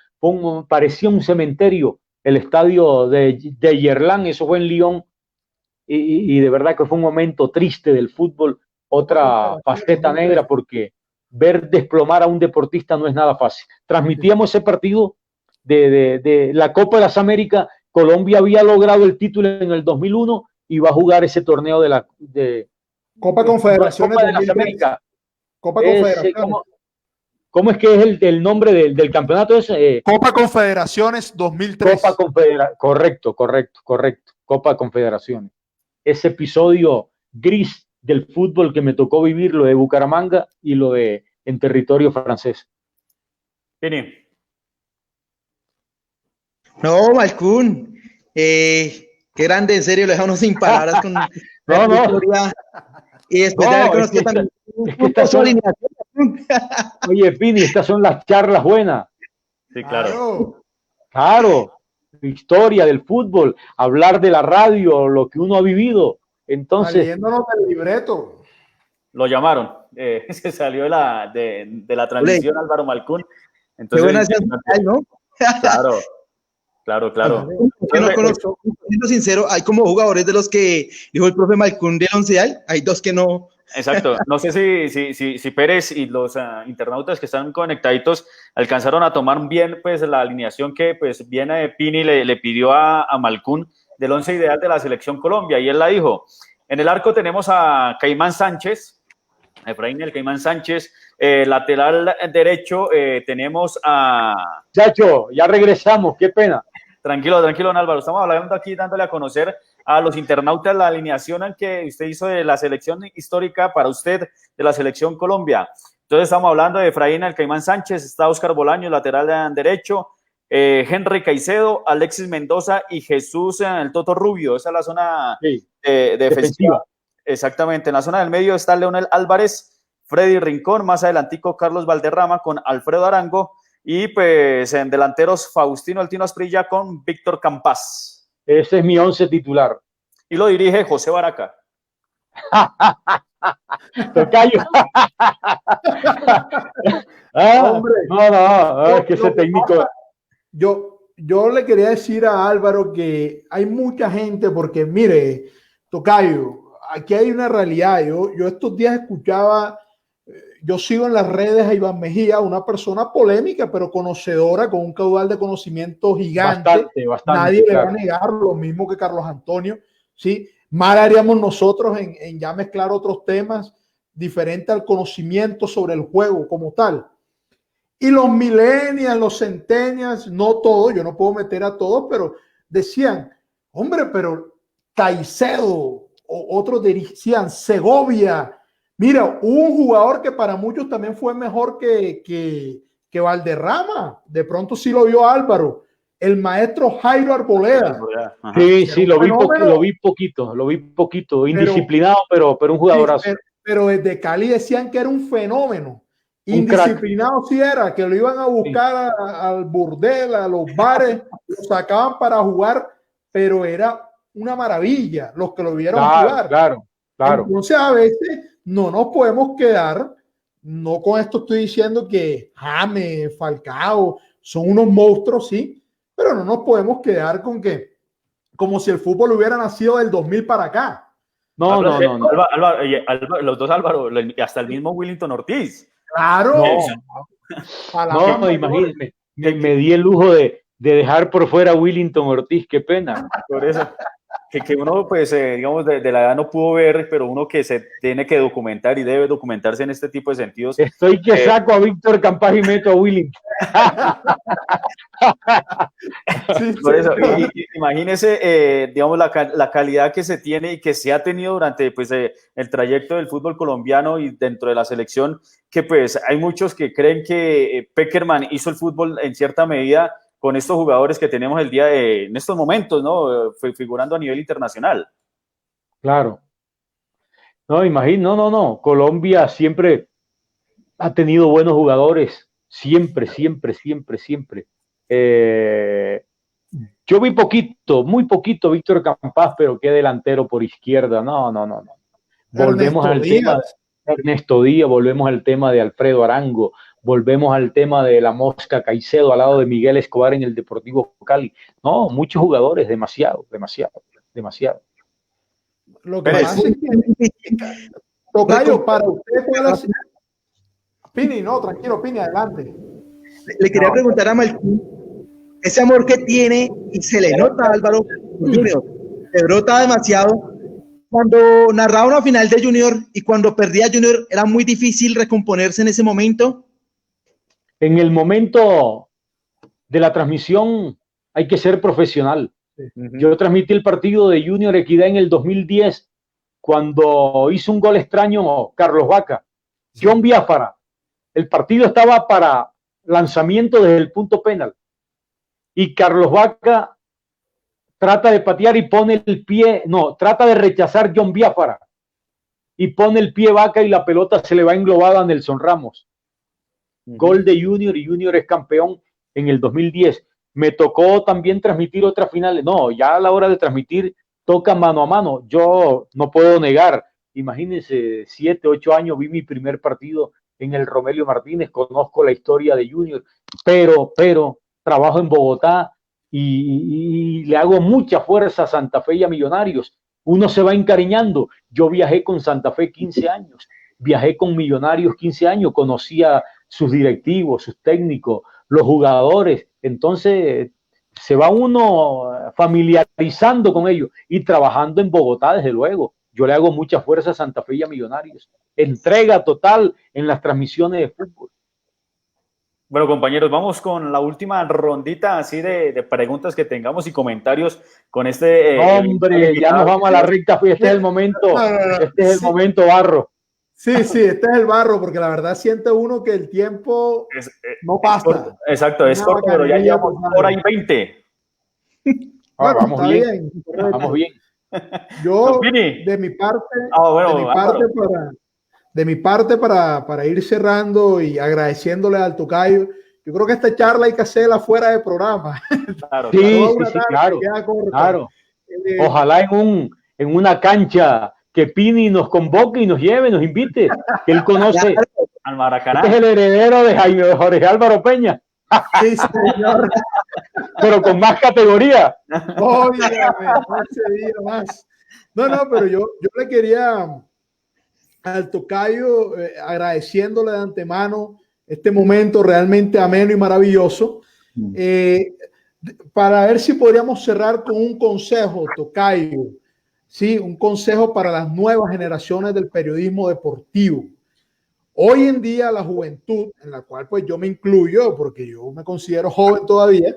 Parecía un cementerio el estadio de Gerland, eso fue en Lyon, y de verdad que fue un momento triste del fútbol, otra faceta negra, porque ver desplomar a un deportista no es nada fácil. Transmitíamos ese partido de la Copa de las Américas. Colombia había logrado el título en el 2001 y va a jugar ese torneo de Copa Confederaciones Copa de las Américas. Copa Confederaciones. ¿Cómo es que es el nombre del campeonato? Copa Confederaciones 2003. Copa Confederaciones, correcto. Copa Confederaciones. Ese episodio gris del fútbol que me tocó vivir, lo de Bucaramanga y lo de en territorio francés. Pini. No, Malcún, qué grande, en serio, lo dejamos sin palabras con la victoria. Y después de haber conocido también su alineación. Oye, Pini, estas son las charlas buenas. Sí, claro. Claro, historia del fútbol, hablar de la radio, lo que uno ha vivido. Entonces, leyéndonos del libreto. Lo llamaron, se salió de la transmisión Álvaro Malcún. Entonces, qué buena señal, ¿no? Claro. Yo no conozco, siendo sincero, hay como jugadores de los que dijo el profe Malcún del Once, hay dos que no. Exacto, no sé si Pérez y los internautas que están conectaditos alcanzaron a tomar bien pues la alineación que pues bien Pini le pidió a Malcún del 11 ideal de la selección Colombia, y él la dijo. En el arco tenemos a Caimán Sánchez, Efraín el Caimán Sánchez, lateral derecho tenemos a... Chacho, ya regresamos, qué pena. Tranquilo, Álvaro, estamos hablando aquí, dándole a conocer a los internautas la alineación que usted hizo de la selección histórica para usted de la selección Colombia. Entonces estamos hablando de Efraín El Caimán Sánchez, está Óscar Bolaños, lateral derecho, Henry Caicedo, Alexis Mendoza y Jesús el Toto Rubio. Esa es la zona defensiva. Exactamente. En la zona del medio está Leonel Álvarez, Freddy Rincón, más adelantico Carlos Valderrama con Alfredo Arango y pues en delanteros Faustino Altino Asprilla con Víctor Campas. Ese es mi 11 titular. Y lo dirige José Baraca. Tocayo. Hombre, Es que ese técnico. Yo le quería decir a Álvaro que hay mucha gente, porque mire, Tocayo, aquí hay una realidad. Yo estos días escuchaba, yo sigo en las redes a Iván Mejía, una persona polémica, pero conocedora, con un caudal de conocimiento gigante. Bastante, nadie le va a negar, lo mismo que Carlos Antonio, ¿sí? Mal haríamos nosotros en ya mezclar otros temas diferentes al conocimiento sobre el juego como tal. Y los millennials, los centennials, no todos, yo no puedo meter a todos, pero decían, hombre, pero Caicedo, o otros decían Segovia. Mira, hubo un jugador que para muchos también fue mejor que Valderrama. De pronto sí lo vio Álvaro. El maestro Jairo Arboleda. Sí, lo vi poquito, indisciplinado, pero un jugadorazo. Pero desde Cali decían que era un fenómeno. Indisciplinado sí era, que lo iban a buscar al burdel, a los bares, lo sacaban para jugar, pero era una maravilla los que lo vieron jugar. Claro. Entonces a veces no nos podemos quedar, no con esto estoy diciendo que James, Falcao son unos monstruos, sí, pero no nos podemos quedar con que como si el fútbol hubiera nacido del 2000 para acá. No. Los dos Álvaro, hasta el mismo Willington Ortiz. Claro. Imagínate, me di el lujo de dejar por fuera a Willington Ortiz, qué pena. Por eso, que uno, pues, digamos, de la edad no pudo ver, pero uno que se tiene que documentar y debe documentarse en este tipo de sentidos. Estoy que saco a Víctor Campas y meto a Willington. Por eso, imagínese, digamos, la calidad que se tiene y que se ha tenido durante pues, el trayecto del fútbol colombiano y dentro de la selección, que pues hay muchos que creen que Pekerman hizo el fútbol en cierta medida con estos jugadores que tenemos en estos momentos, ¿no? Figurando a nivel internacional. Claro. No. Colombia siempre ha tenido buenos jugadores. Siempre. Yo vi muy poquito Víctor Campas, pero qué delantero por izquierda. No. Volvemos al tema de Ernesto Díaz, volvemos al tema de Alfredo Arango, volvemos al tema de la Mosca Caicedo al lado de Miguel Escobar en el Deportivo Cali. No, muchos jugadores, demasiado. Lo que pasa es que, Tocayo, para usted, Pini, no, tranquilo, Pini, adelante. Le quería preguntar a Malcún, ese amor que tiene y se le nota a Álvaro Junior, se brota demasiado. Cuando narraba una final de Junior y cuando perdía Junior, ¿era muy difícil recomponerse en ese momento? En el momento de la transmisión hay que ser profesional. Yo transmití el partido de Junior Equidad en el 2010 cuando hizo un gol extraño Carlos Vaca, John Biafara. El partido estaba para lanzamiento desde el punto penal y Carlos Vaca trata de patear y pone el pie, trata de rechazar John Biafara y pone el pie Vaca y la pelota se le va englobada a Nelson Ramos. Gol de Junior y Junior es campeón en el 2010. Me tocó también transmitir otras finales. No, ya a la hora de transmitir toca mano a mano. Yo no puedo negar, imagínense, 7, 8 años vi mi primer partido en el Romelio Martínez, conozco la historia de Junior, pero trabajo en Bogotá y le hago mucha fuerza a Santa Fe y a Millonarios. Uno se va encariñando. Yo viajé con Santa Fe 15 años, viajé con Millonarios 15 años, conocía sus directivos, sus técnicos, los jugadores. Entonces se va uno familiarizando con ellos y trabajando en Bogotá, desde luego. Yo le hago mucha fuerza a Santa Fe y a Millonarios. Entrega total en las transmisiones de fútbol. Bueno, compañeros, vamos con la última rondita así de preguntas que tengamos y comentarios con este... Hombre, ya nos vamos a la recta. Este es el momento, Barro. Sí, este es el barro, porque la verdad siente uno que el tiempo no pasa. Exacto, es corto, pero ya llevamos hora y 20. Bueno, vamos está bien. bien. Vamos bien. Yo, de mi parte, para ir cerrando y agradeciéndole al tocayo, yo creo que esta charla hay que hacerla fuera de programa. Claro, sí, claro. Ojalá en una cancha que Pini nos convoque y nos lleve, nos invite, que él conoce al Maracaná. Este es el heredero de Jorge Álvaro Peña. Sí, señor. Pero con más categoría. No, pero yo le quería al tocayo agradeciéndole de antemano este momento realmente ameno y maravilloso, para ver si podríamos cerrar con un consejo, tocayo. Sí, un consejo para las nuevas generaciones del periodismo deportivo. Hoy en día la juventud, en la cual pues yo me incluyo, porque yo me considero joven todavía,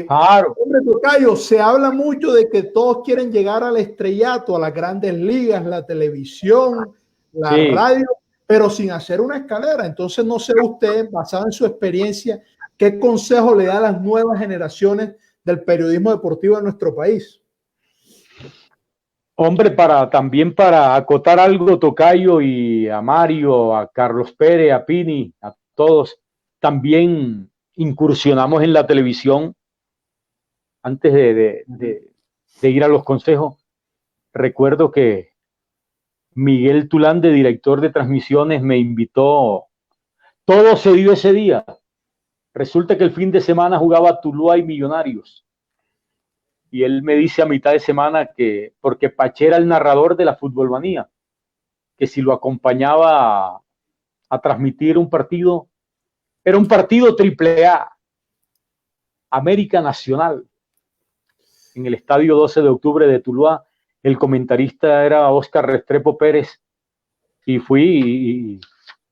claro. Hombre, tocayo, se habla mucho de que todos quieren llegar al estrellato, a las grandes ligas, la televisión, la radio, pero sin hacer una escalera. Entonces, no sé usted, basado en su experiencia, ¿qué consejo le da a las nuevas generaciones del periodismo deportivo en nuestro país? Hombre, también para acotar algo, tocayo, y a Mario, a Carlos Pérez, a Pini, a todos, también incursionamos en la televisión antes de ir a los consejos. Recuerdo que Miguel Tulán, de director de transmisiones, me invitó. Todo se dio ese día. Resulta que el fin de semana jugaba Tuluá y Millonarios. Y él me dice a mitad de semana que, porque Pache era el narrador de la Futbolmanía, que si lo acompañaba a transmitir un partido, era un partido AAA, América Nacional, en el estadio 12 de octubre de Tuluá. El comentarista era Óscar Restrepo Pérez, y fui y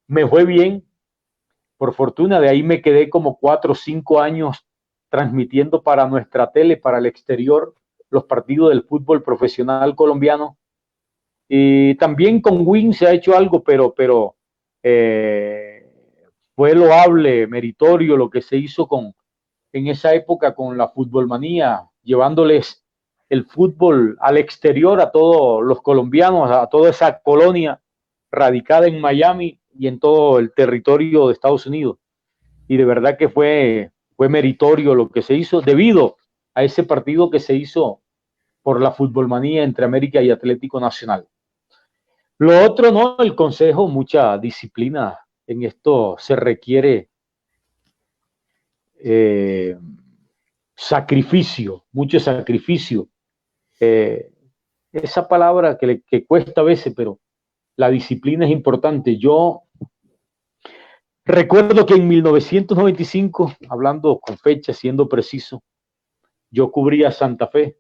me fue bien, por fortuna. De ahí me quedé como 4 o 5 años transmitiendo para nuestra tele, para el exterior, los partidos del fútbol profesional colombiano. Y también con Win se ha hecho algo, pero fue loable, meritorio lo que se hizo en esa época con la Futbolmanía, llevándoles el fútbol al exterior a todos los colombianos, a toda esa colonia radicada en Miami y en todo el territorio de Estados Unidos. Y de verdad que fue meritorio lo que se hizo debido a ese partido que se hizo por la Futbolmanía entre América y Atlético Nacional. Lo otro, no, el consejo, mucha disciplina. En esto se requiere sacrificio, mucho sacrificio. Esa palabra que cuesta a veces, pero la disciplina es importante. Yo recuerdo que en 1995, hablando con fecha, siendo preciso, yo cubría Santa Fe,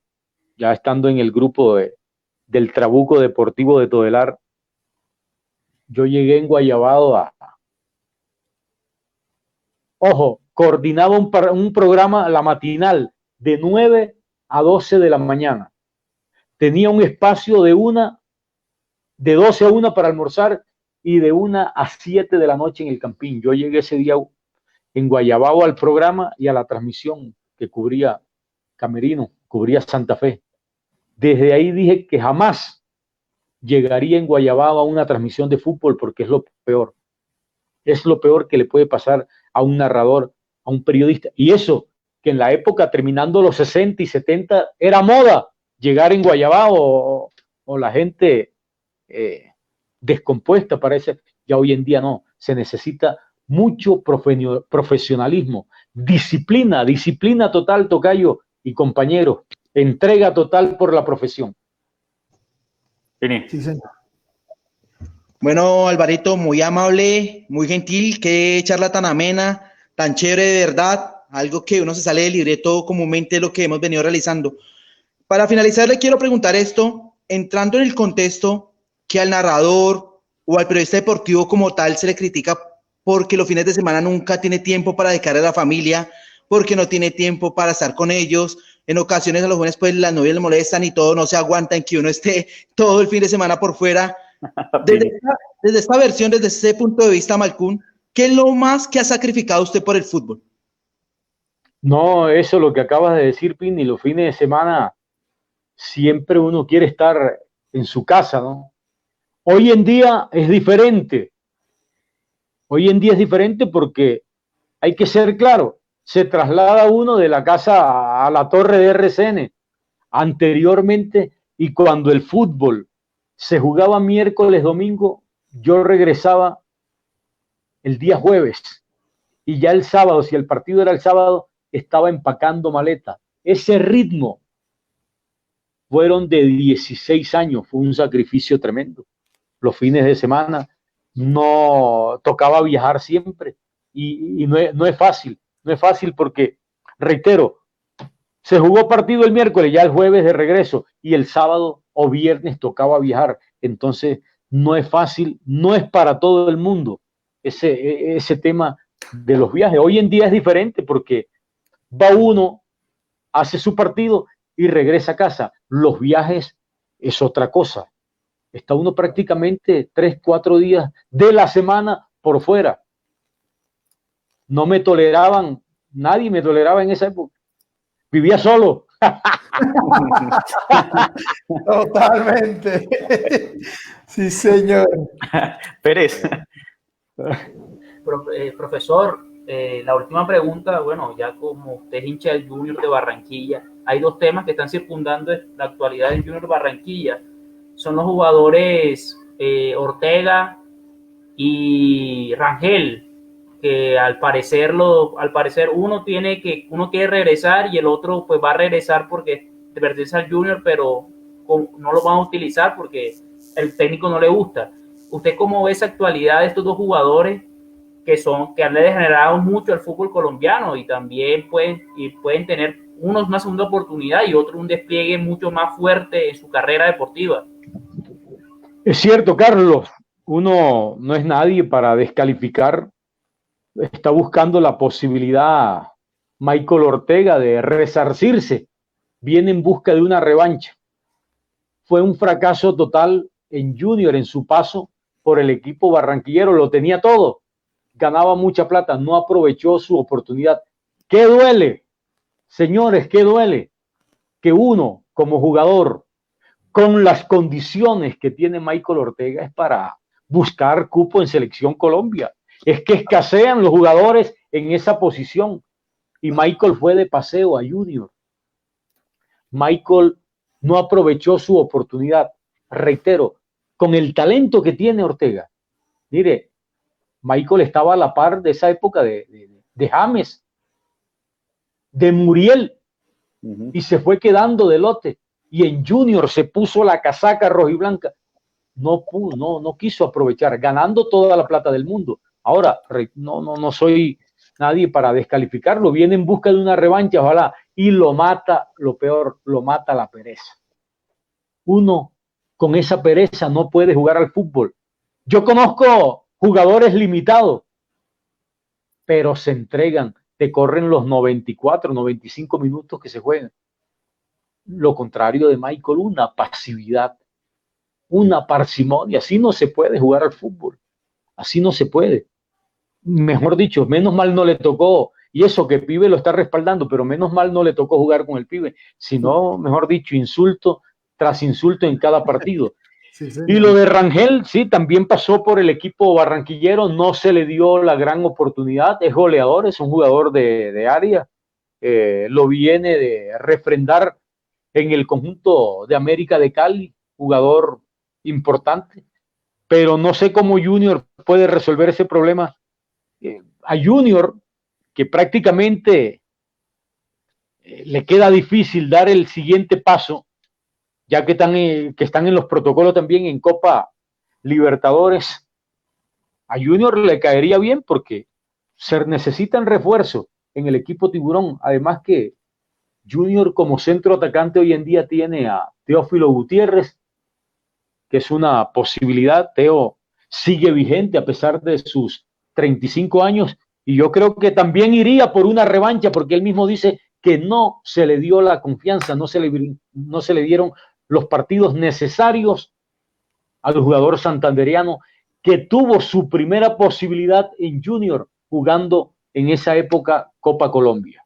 ya estando en el grupo del Trabuco Deportivo de Todelar. Yo llegué en Guayabado coordinaba un programa, la matinal, de 9 a 12 de la mañana. Tenía un espacio de 12 a 1 para almorzar y de 1 a 7 de la noche en el Campín. Yo llegué ese día en Guayabao al programa y a la transmisión que cubría Camerino, cubría Santa Fe. Desde ahí dije que jamás llegaría en Guayabao a una transmisión de fútbol, porque es lo peor. Es lo peor que le puede pasar a un narrador, a un periodista. Y eso, que en la época, terminando los 60 y 70, era moda llegar en Guayabao o la gente descompuesta, parece. Ya hoy en día no. Se necesita mucho profesionalismo, disciplina total, tocayo y compañeros, entrega total por la profesión. Sí, señor. Bueno, Alvarito, muy amable, muy gentil, qué charla tan amena, tan chévere de verdad, algo que uno se sale del libreto comúnmente de lo que hemos venido realizando. Para finalizar, le quiero preguntar esto, entrando en el contexto que al narrador o al periodista deportivo como tal se le critica porque los fines de semana nunca tiene tiempo para dedicar a la familia, porque no tiene tiempo para estar con ellos. En ocasiones a los jóvenes pues las novias les molestan y todo, no se aguantan que uno esté todo el fin de semana por fuera. Desde esta versión, desde ese punto de vista, Malcún, ¿qué es lo más que ha sacrificado usted por el fútbol? No, eso lo que acabas de decir, Pini, los fines de semana siempre uno quiere estar en su casa, ¿no? Hoy en día es diferente. Hoy en día es diferente porque hay que ser claro, se traslada uno de la casa a la torre de RCN. Anteriormente, y cuando el fútbol se jugaba miércoles, domingo, yo regresaba el día jueves y ya el sábado, si el partido era el sábado, estaba empacando maleta. Ese ritmo fueron de 16 años, fue un sacrificio tremendo. Los fines de semana no tocaba viajar siempre y no es fácil, no es fácil porque, reitero, se jugó partido el miércoles, ya el jueves de regreso y el sábado o viernes tocaba viajar. Entonces no es fácil, no es para todo el mundo ese tema de los viajes. Hoy en día es diferente porque va uno, hace su partido y regresa a casa. Los viajes es otra cosa. Está uno prácticamente 3, 4 días de la semana por fuera. No me toleraban, nadie me toleraba en esa época. Vivía solo. Totalmente. Sí, señor. Pérez. Profesor, la última pregunta, bueno, ya como usted es hincha del Junior de Barranquilla, hay dos temas que están circundando la actualidad del Junior de Barranquilla. Son los jugadores Ortega y Rangel, que al parecer uno quiere regresar y el otro pues va a regresar porque pertenece al Junior, pero no lo van a utilizar porque el técnico no le gusta. ¿Usted cómo ve esa actualidad de estos dos jugadores que han degenerado mucho el fútbol colombiano y también pueden tener unos una segunda oportunidad y otros un despliegue mucho más fuerte en su carrera deportiva? Es cierto, Carlos, uno no es nadie para descalificar. Está buscando la posibilidad Michael Ortega de resarcirse. Viene en busca de una revancha. Fue un fracaso total en Junior en su paso por el equipo barranquillero. Lo tenía todo. Ganaba mucha plata. No aprovechó su oportunidad. ¿Qué duele? Señores, ¿qué duele? Que uno, como jugador, con las condiciones que tiene Michael Ortega, es para buscar cupo en Selección Colombia. Es que escasean los jugadores en esa posición. Y Michael fue de paseo a Junior. Michael no aprovechó su oportunidad. Reitero, con el talento que tiene Ortega. Mire, Michael estaba a la par de esa época de James, de Muriel, y se fue quedando de lote. Y en Junior se puso la casaca rojiblanca. No pudo, no quiso aprovechar, ganando toda la plata del mundo. Ahora, no soy nadie para descalificarlo. Viene en busca de una revancha, ojalá, y lo mata, lo peor, lo mata la pereza. Uno con esa pereza no puede jugar al fútbol. Yo conozco jugadores limitados, pero se entregan, te corren los 94, 95 minutos que se juegan. Lo contrario de Michael, una pasividad, una parsimonia. Así no se puede jugar al fútbol. Así no se puede. Mejor dicho, menos mal no le tocó, y eso que el pibe lo está respaldando, pero menos mal no le tocó jugar con el pibe, sino, mejor dicho, insulto tras insulto en cada partido. Sí, y lo de Rangel, sí, también pasó por el equipo barranquillero, no se le dio la gran oportunidad, es goleador, es un jugador de área, lo viene de refrendar en el conjunto de América de Cali, jugador importante, pero no sé cómo Junior puede resolver ese problema. A Junior, que prácticamente le queda difícil dar el siguiente paso, ya que están en los protocolos también en Copa Libertadores. A Junior le caería bien porque se necesitan refuerzo en el equipo Tiburón. Además que Junior como centro atacante hoy en día tiene a Teófilo Gutiérrez, que es una posibilidad. Teo sigue vigente a pesar de sus 35 años, y yo creo que también iría por una revancha, porque él mismo dice que no se le dio la confianza, no se le dieron los partidos necesarios al jugador santandereano que tuvo su primera posibilidad en Junior jugando en esa época Copa Colombia.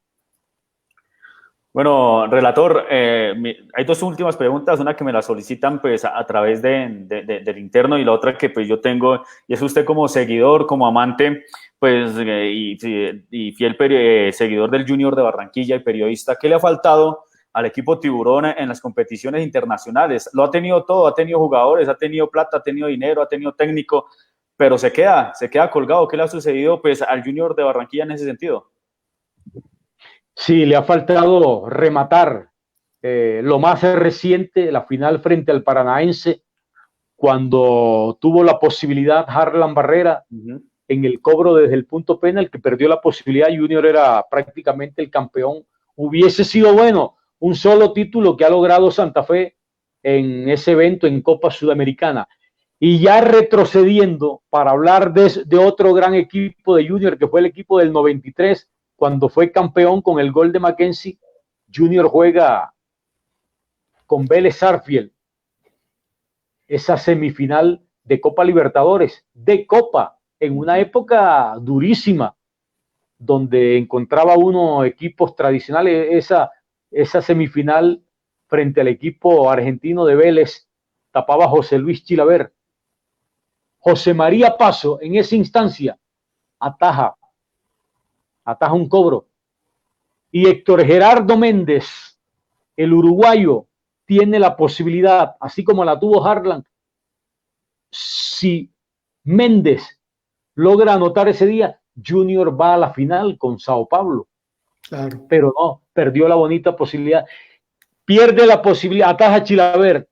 Bueno, relator, hay dos últimas preguntas, una que me la solicitan pues a través del interno y la otra que pues yo tengo, y es usted como seguidor, como amante, pues y fiel seguidor del Junior de Barranquilla y periodista, ¿qué le ha faltado al equipo Tiburón en las competiciones internacionales? Lo ha tenido todo, ha tenido jugadores, ha tenido plata, ha tenido dinero, ha tenido técnico, pero se queda colgado. ¿Qué le ha sucedido pues al Junior de Barranquilla en ese sentido? Sí, le ha faltado rematar. Lo más reciente, la final frente al Paranaense, cuando tuvo la posibilidad Harlan Barrera en el cobro desde el punto penal, que perdió la posibilidad, Junior era prácticamente el campeón. Hubiese sido bueno un solo título que ha logrado Santa Fe en ese evento en Copa Sudamericana. Y ya retrocediendo para hablar de otro gran equipo de Junior, que fue el equipo del 93, cuando fue campeón con el gol de Mackenzie. Junior juega con Vélez Sarsfield esa semifinal de Copa Libertadores, de Copa, en una época durísima, donde encontraba uno equipos tradicionales. Esa semifinal frente al equipo argentino de Vélez tapaba José Luis Chilaver. José María Paso en esa instancia ataja un cobro, y Héctor Gerardo Méndez, el uruguayo, tiene la posibilidad, así como la tuvo Harlan. Si Méndez logra anotar ese día, Junior va a la final con Sao Paulo. Claro. Pero no, perdió la bonita posibilidad. Pierde la posibilidad, ataja Chilaver.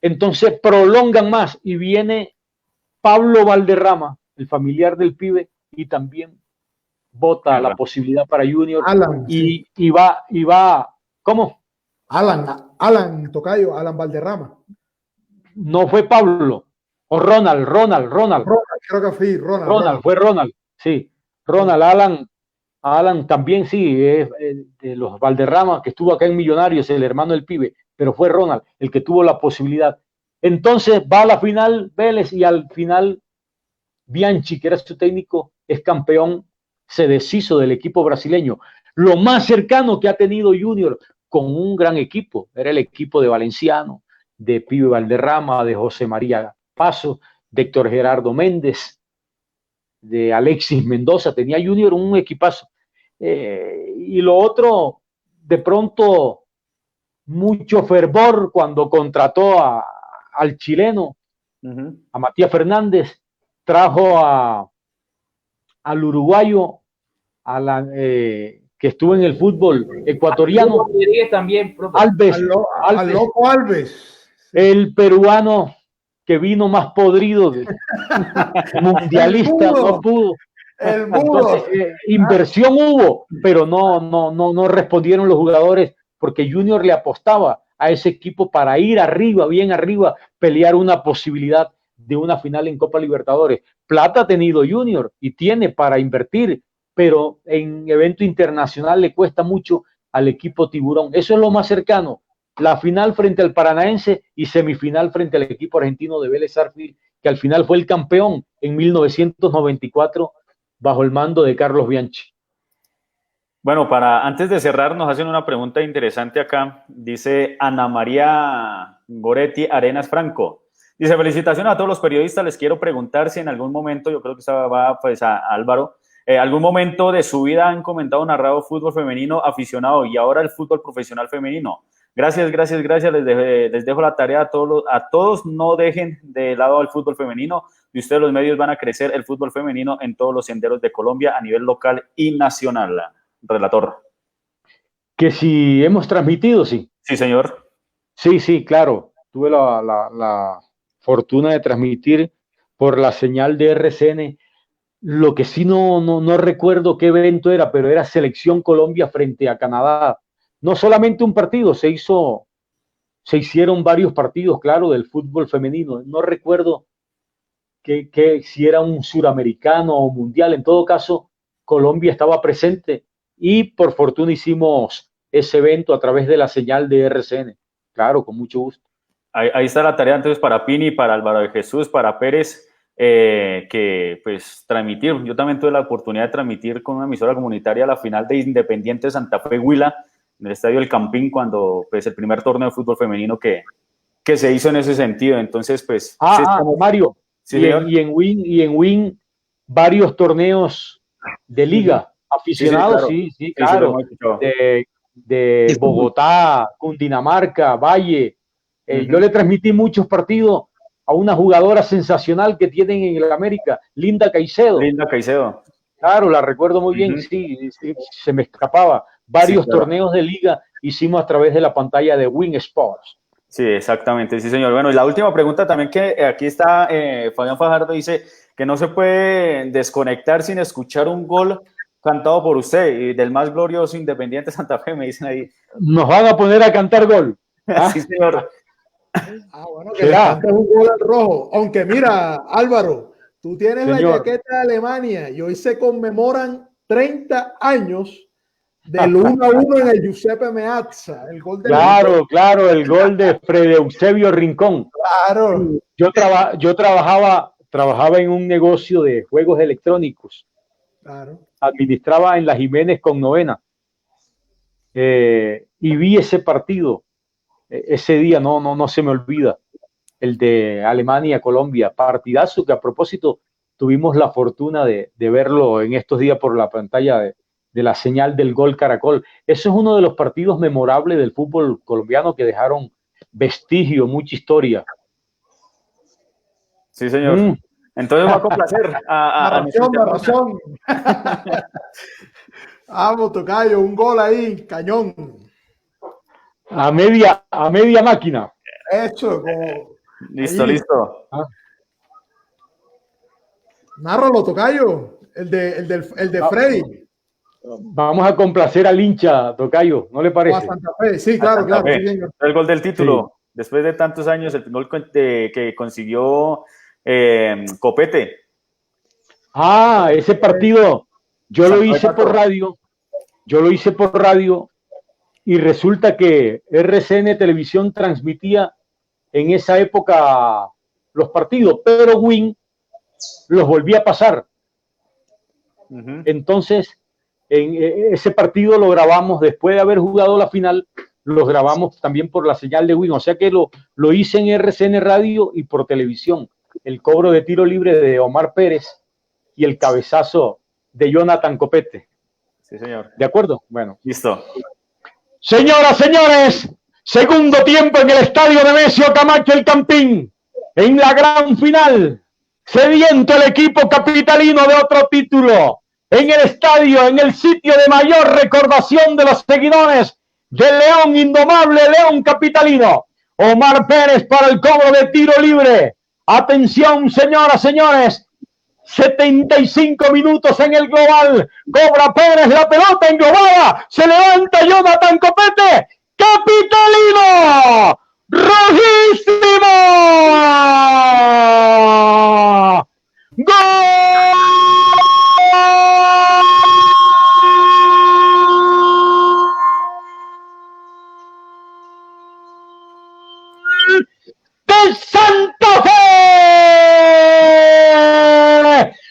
Entonces prolongan más y viene Pablo Valderrama, el familiar del pibe, y también vota la posibilidad para Junior. Alan, y va, ¿cómo? Alan Tocayo, Alan Valderrama. No fue Pablo, o Ronald. Creo que fui Ronald. Fue Ronald, sí. Alan también sí, de los Valderrama, que estuvo acá en Millonarios, el hermano del pibe, pero fue Ronald el que tuvo la posibilidad. Entonces va a la final Vélez, y al final Bianchi, que era su técnico, es campeón, se deshizo del equipo brasileño. Lo más cercano que ha tenido Junior con un gran equipo era el equipo de Valenciano, de Pibe Valderrama, de José María Paso, de Héctor Gerardo Méndez, de Alexis Mendoza. Tenía Junior un equipazo. Y lo otro, de pronto, mucho fervor cuando contrató al chileno, a Matías Fernández, trajo al uruguayo, que estuvo en el fútbol ecuatoriano, también, Alves, al loco Alves, el peruano que vino más podrido, mundialista, no pudo. El mudo. Entonces, inversión hubo, pero no respondieron los jugadores, porque Junior le apostaba a ese equipo para ir arriba, bien arriba, pelear una posibilidad de una final en Copa Libertadores. Plata ha tenido Junior y tiene para invertir, pero en evento internacional le cuesta mucho al equipo Tiburón. Eso es lo más cercano, la final frente al Paranaense y semifinal frente al equipo argentino de Vélez Sarsfield, que al final fue el campeón en 1994 bajo el mando de Carlos Bianchi. Bueno, antes de cerrar, nos hacen una pregunta interesante acá. Dice Ana María Goretti Arenas Franco. Dice, felicitaciones a todos los periodistas. Les quiero preguntar si en algún momento, yo creo que esta va pues a Álvaro, algún momento de su vida han comentado o narrado fútbol femenino aficionado y ahora el fútbol profesional femenino. Gracias. Les dejo la tarea a todos. No dejen de lado al fútbol femenino y ustedes los medios van a crecer el fútbol femenino en todos los senderos de Colombia a nivel local y nacional. Relator. Que si hemos transmitido, sí. Sí, señor. Sí, claro. Tuve la fortuna de transmitir por la señal de RCN. Lo que sí no recuerdo qué evento era, pero era Selección Colombia frente a Canadá. No solamente un partido, se hicieron varios partidos, claro, del fútbol femenino. No recuerdo si era un suramericano o mundial. En todo caso, Colombia estaba presente y por fortuna hicimos ese evento a través de la señal de RCN. Claro, con mucho gusto. ahí está la tarea entonces para Pini, para Álvaro de Jesús, para Pérez, que pues transmitir. Yo también tuve la oportunidad de transmitir con una emisora comunitaria la final de Independiente Santa Fe Huila en el Estadio El Campín, cuando pues el primer torneo de fútbol femenino que se hizo en ese sentido. Entonces, pues... Mario, sí, y en Win varios torneos de liga, aficionados, sí, claro, de Bogotá, Cundinamarca, Valle. Yo le transmití muchos partidos a una jugadora sensacional que tienen en el América, Linda Caicedo. Linda Caicedo. Claro, la recuerdo muy bien, sí, se me escapaba. Varios torneos de liga hicimos a través de la pantalla de Win Sports. Sí, exactamente, sí, señor. Bueno, y la última pregunta también que aquí está, Fabián Fajardo dice que no se puede desconectar sin escuchar un gol cantado por usted y del más glorioso Independiente Santa Fe, me dicen ahí. Nos van a poner a cantar gol. Sí, señor. Bueno, que le cantes un gol al rojo. Aunque mira, Álvaro, tú tienes Señor. la chaqueta de Alemania y hoy se conmemoran 30 años del 1-1 en el Giuseppe Meazza, el gol de Claro, el gol de Fede Eusebio Rincón. Claro. Yo trabajaba en un negocio de juegos electrónicos. Claro. Administraba en la Jiménez con Novena. Y vi ese partido. Ese día no se me olvida. El de Alemania-Colombia. Partidazo que, a propósito, tuvimos la fortuna de verlo en estos días por la pantalla de la señal del Gol Caracol. Eso es uno de los partidos memorables del fútbol colombiano que dejaron vestigio, mucha historia. Sí, señor. Entonces va a complacer a razón. Vamos, tocayo, un gol ahí, cañón. A media máquina. Eso, como... Listo. Nárralo, tocayo, el de Freddy. Vamos a complacer al hincha, tocayo, ¿no le parece? A Santa Fe, sí, claro. Sí, el gol del título, sí. Después de tantos años, el gol que consiguió Copete. Ese partido, yo lo hice por radio, y resulta que RCN Televisión transmitía en esa época los partidos, pero Win los volvía a pasar. Entonces, en ese partido lo grabamos después de haber jugado la final, los grabamos también por la señal de Win, o sea que lo hice en RCN Radio y por televisión. El cobro de tiro libre de Omar Pérez y el cabezazo de Jonathan Copete. Sí, señor. ¿De acuerdo? Bueno. Listo. Señoras, señores, segundo tiempo en el estadio Nemesio Camacho El Campín. En la gran final, sediento el equipo capitalino de otro título. En el estadio, en el sitio de mayor recordación de los seguidores del León Indomable, León Capitalino. Omar Pérez para el cobro de tiro libre. Atención, señoras, señores. 75 minutos en el global. Cobra Pérez la pelota englobada. Se levanta Jonathan Copete. ¡Capitalino! ¡Rojísimo! ¡Gol! ¡De Santa Fe!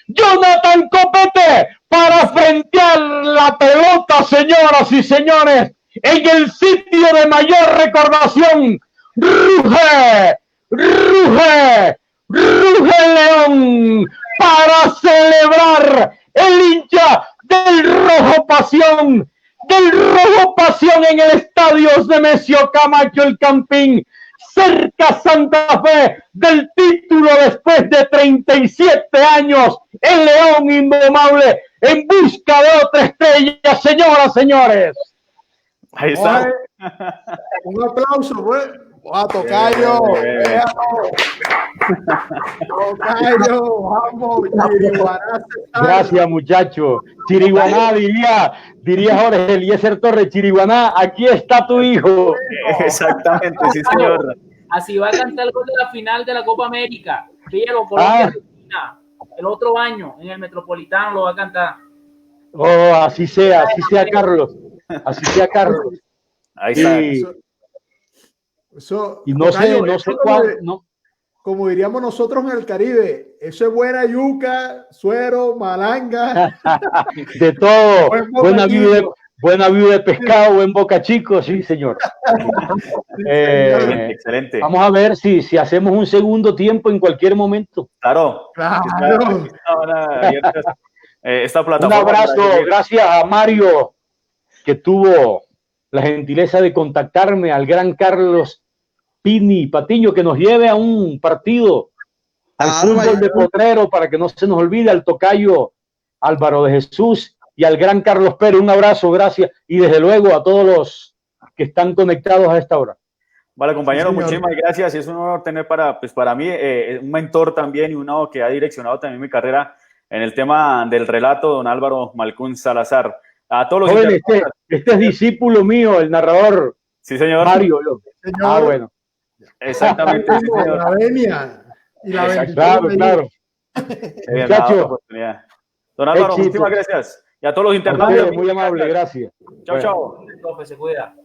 Jonathan Copete para frentear la pelota, señoras y señores, en el sitio de mayor recordación. Ruge, ruge, ruge el León para celebrar el hincha del Rojo Pasión en el estadio Nemesio Camacho El Campín. Cerca Santa Fe del título después de 37 años. El León Indomable en busca de otra estrella, señoras, señores. Ahí está. Un aplauso, pues. ¡A Tocayo! Tocayo, vamos. Gracias, muchacho. Chiriguaná, diría Jorge Eliezer Torres. Chiriguaná, aquí está tu hijo. Exactamente, sí, señor. Así va a cantar el gol de la final de la Copa América. Fíjalo, Colombia-Argentina. El otro año en el Metropolitano lo va a cantar. Oh, así sea, Carlos. Así sea, Carlos. Ahí está. Eso, Y no sé, Tocayo, no sé cuál, no. como diríamos nosotros en el Caribe, eso es buena yuca, suero, malanga. De todo, Buen buena vida de pescado, buen boca chico, sí, señor. Excelente. Vamos a ver si hacemos un segundo tiempo en cualquier momento. Claro. Claro. Esta Un plataforma. abrazo, gracias a Mario, que tuvo la gentileza de contactarme, al gran Carlos Pini Patiño, que nos lleve a un partido, al fútbol de Potrero, para que no se nos olvide, al tocayo Álvaro de Jesús y al gran Carlos Pérez. Un abrazo, gracias, y desde luego a todos los que están conectados a esta hora. Vale, compañero, Sí, muchísimas gracias. Y es un honor tener para mí un mentor también y uno que ha direccionado también mi carrera en el tema del relato, don Álvaro Malcún Salazar. A todos los Joven, este es discípulo mío, el narrador. Sí, señor. Mario. Señor. Bueno. Exactamente. Sí, señor. La venia y la bendición. Claro. Muchachos. Don Álvaro, éxito. muchísimas gracias. Y a todos los internautas. Muy amable, gracias. Chao, chao. Profe, se cuida.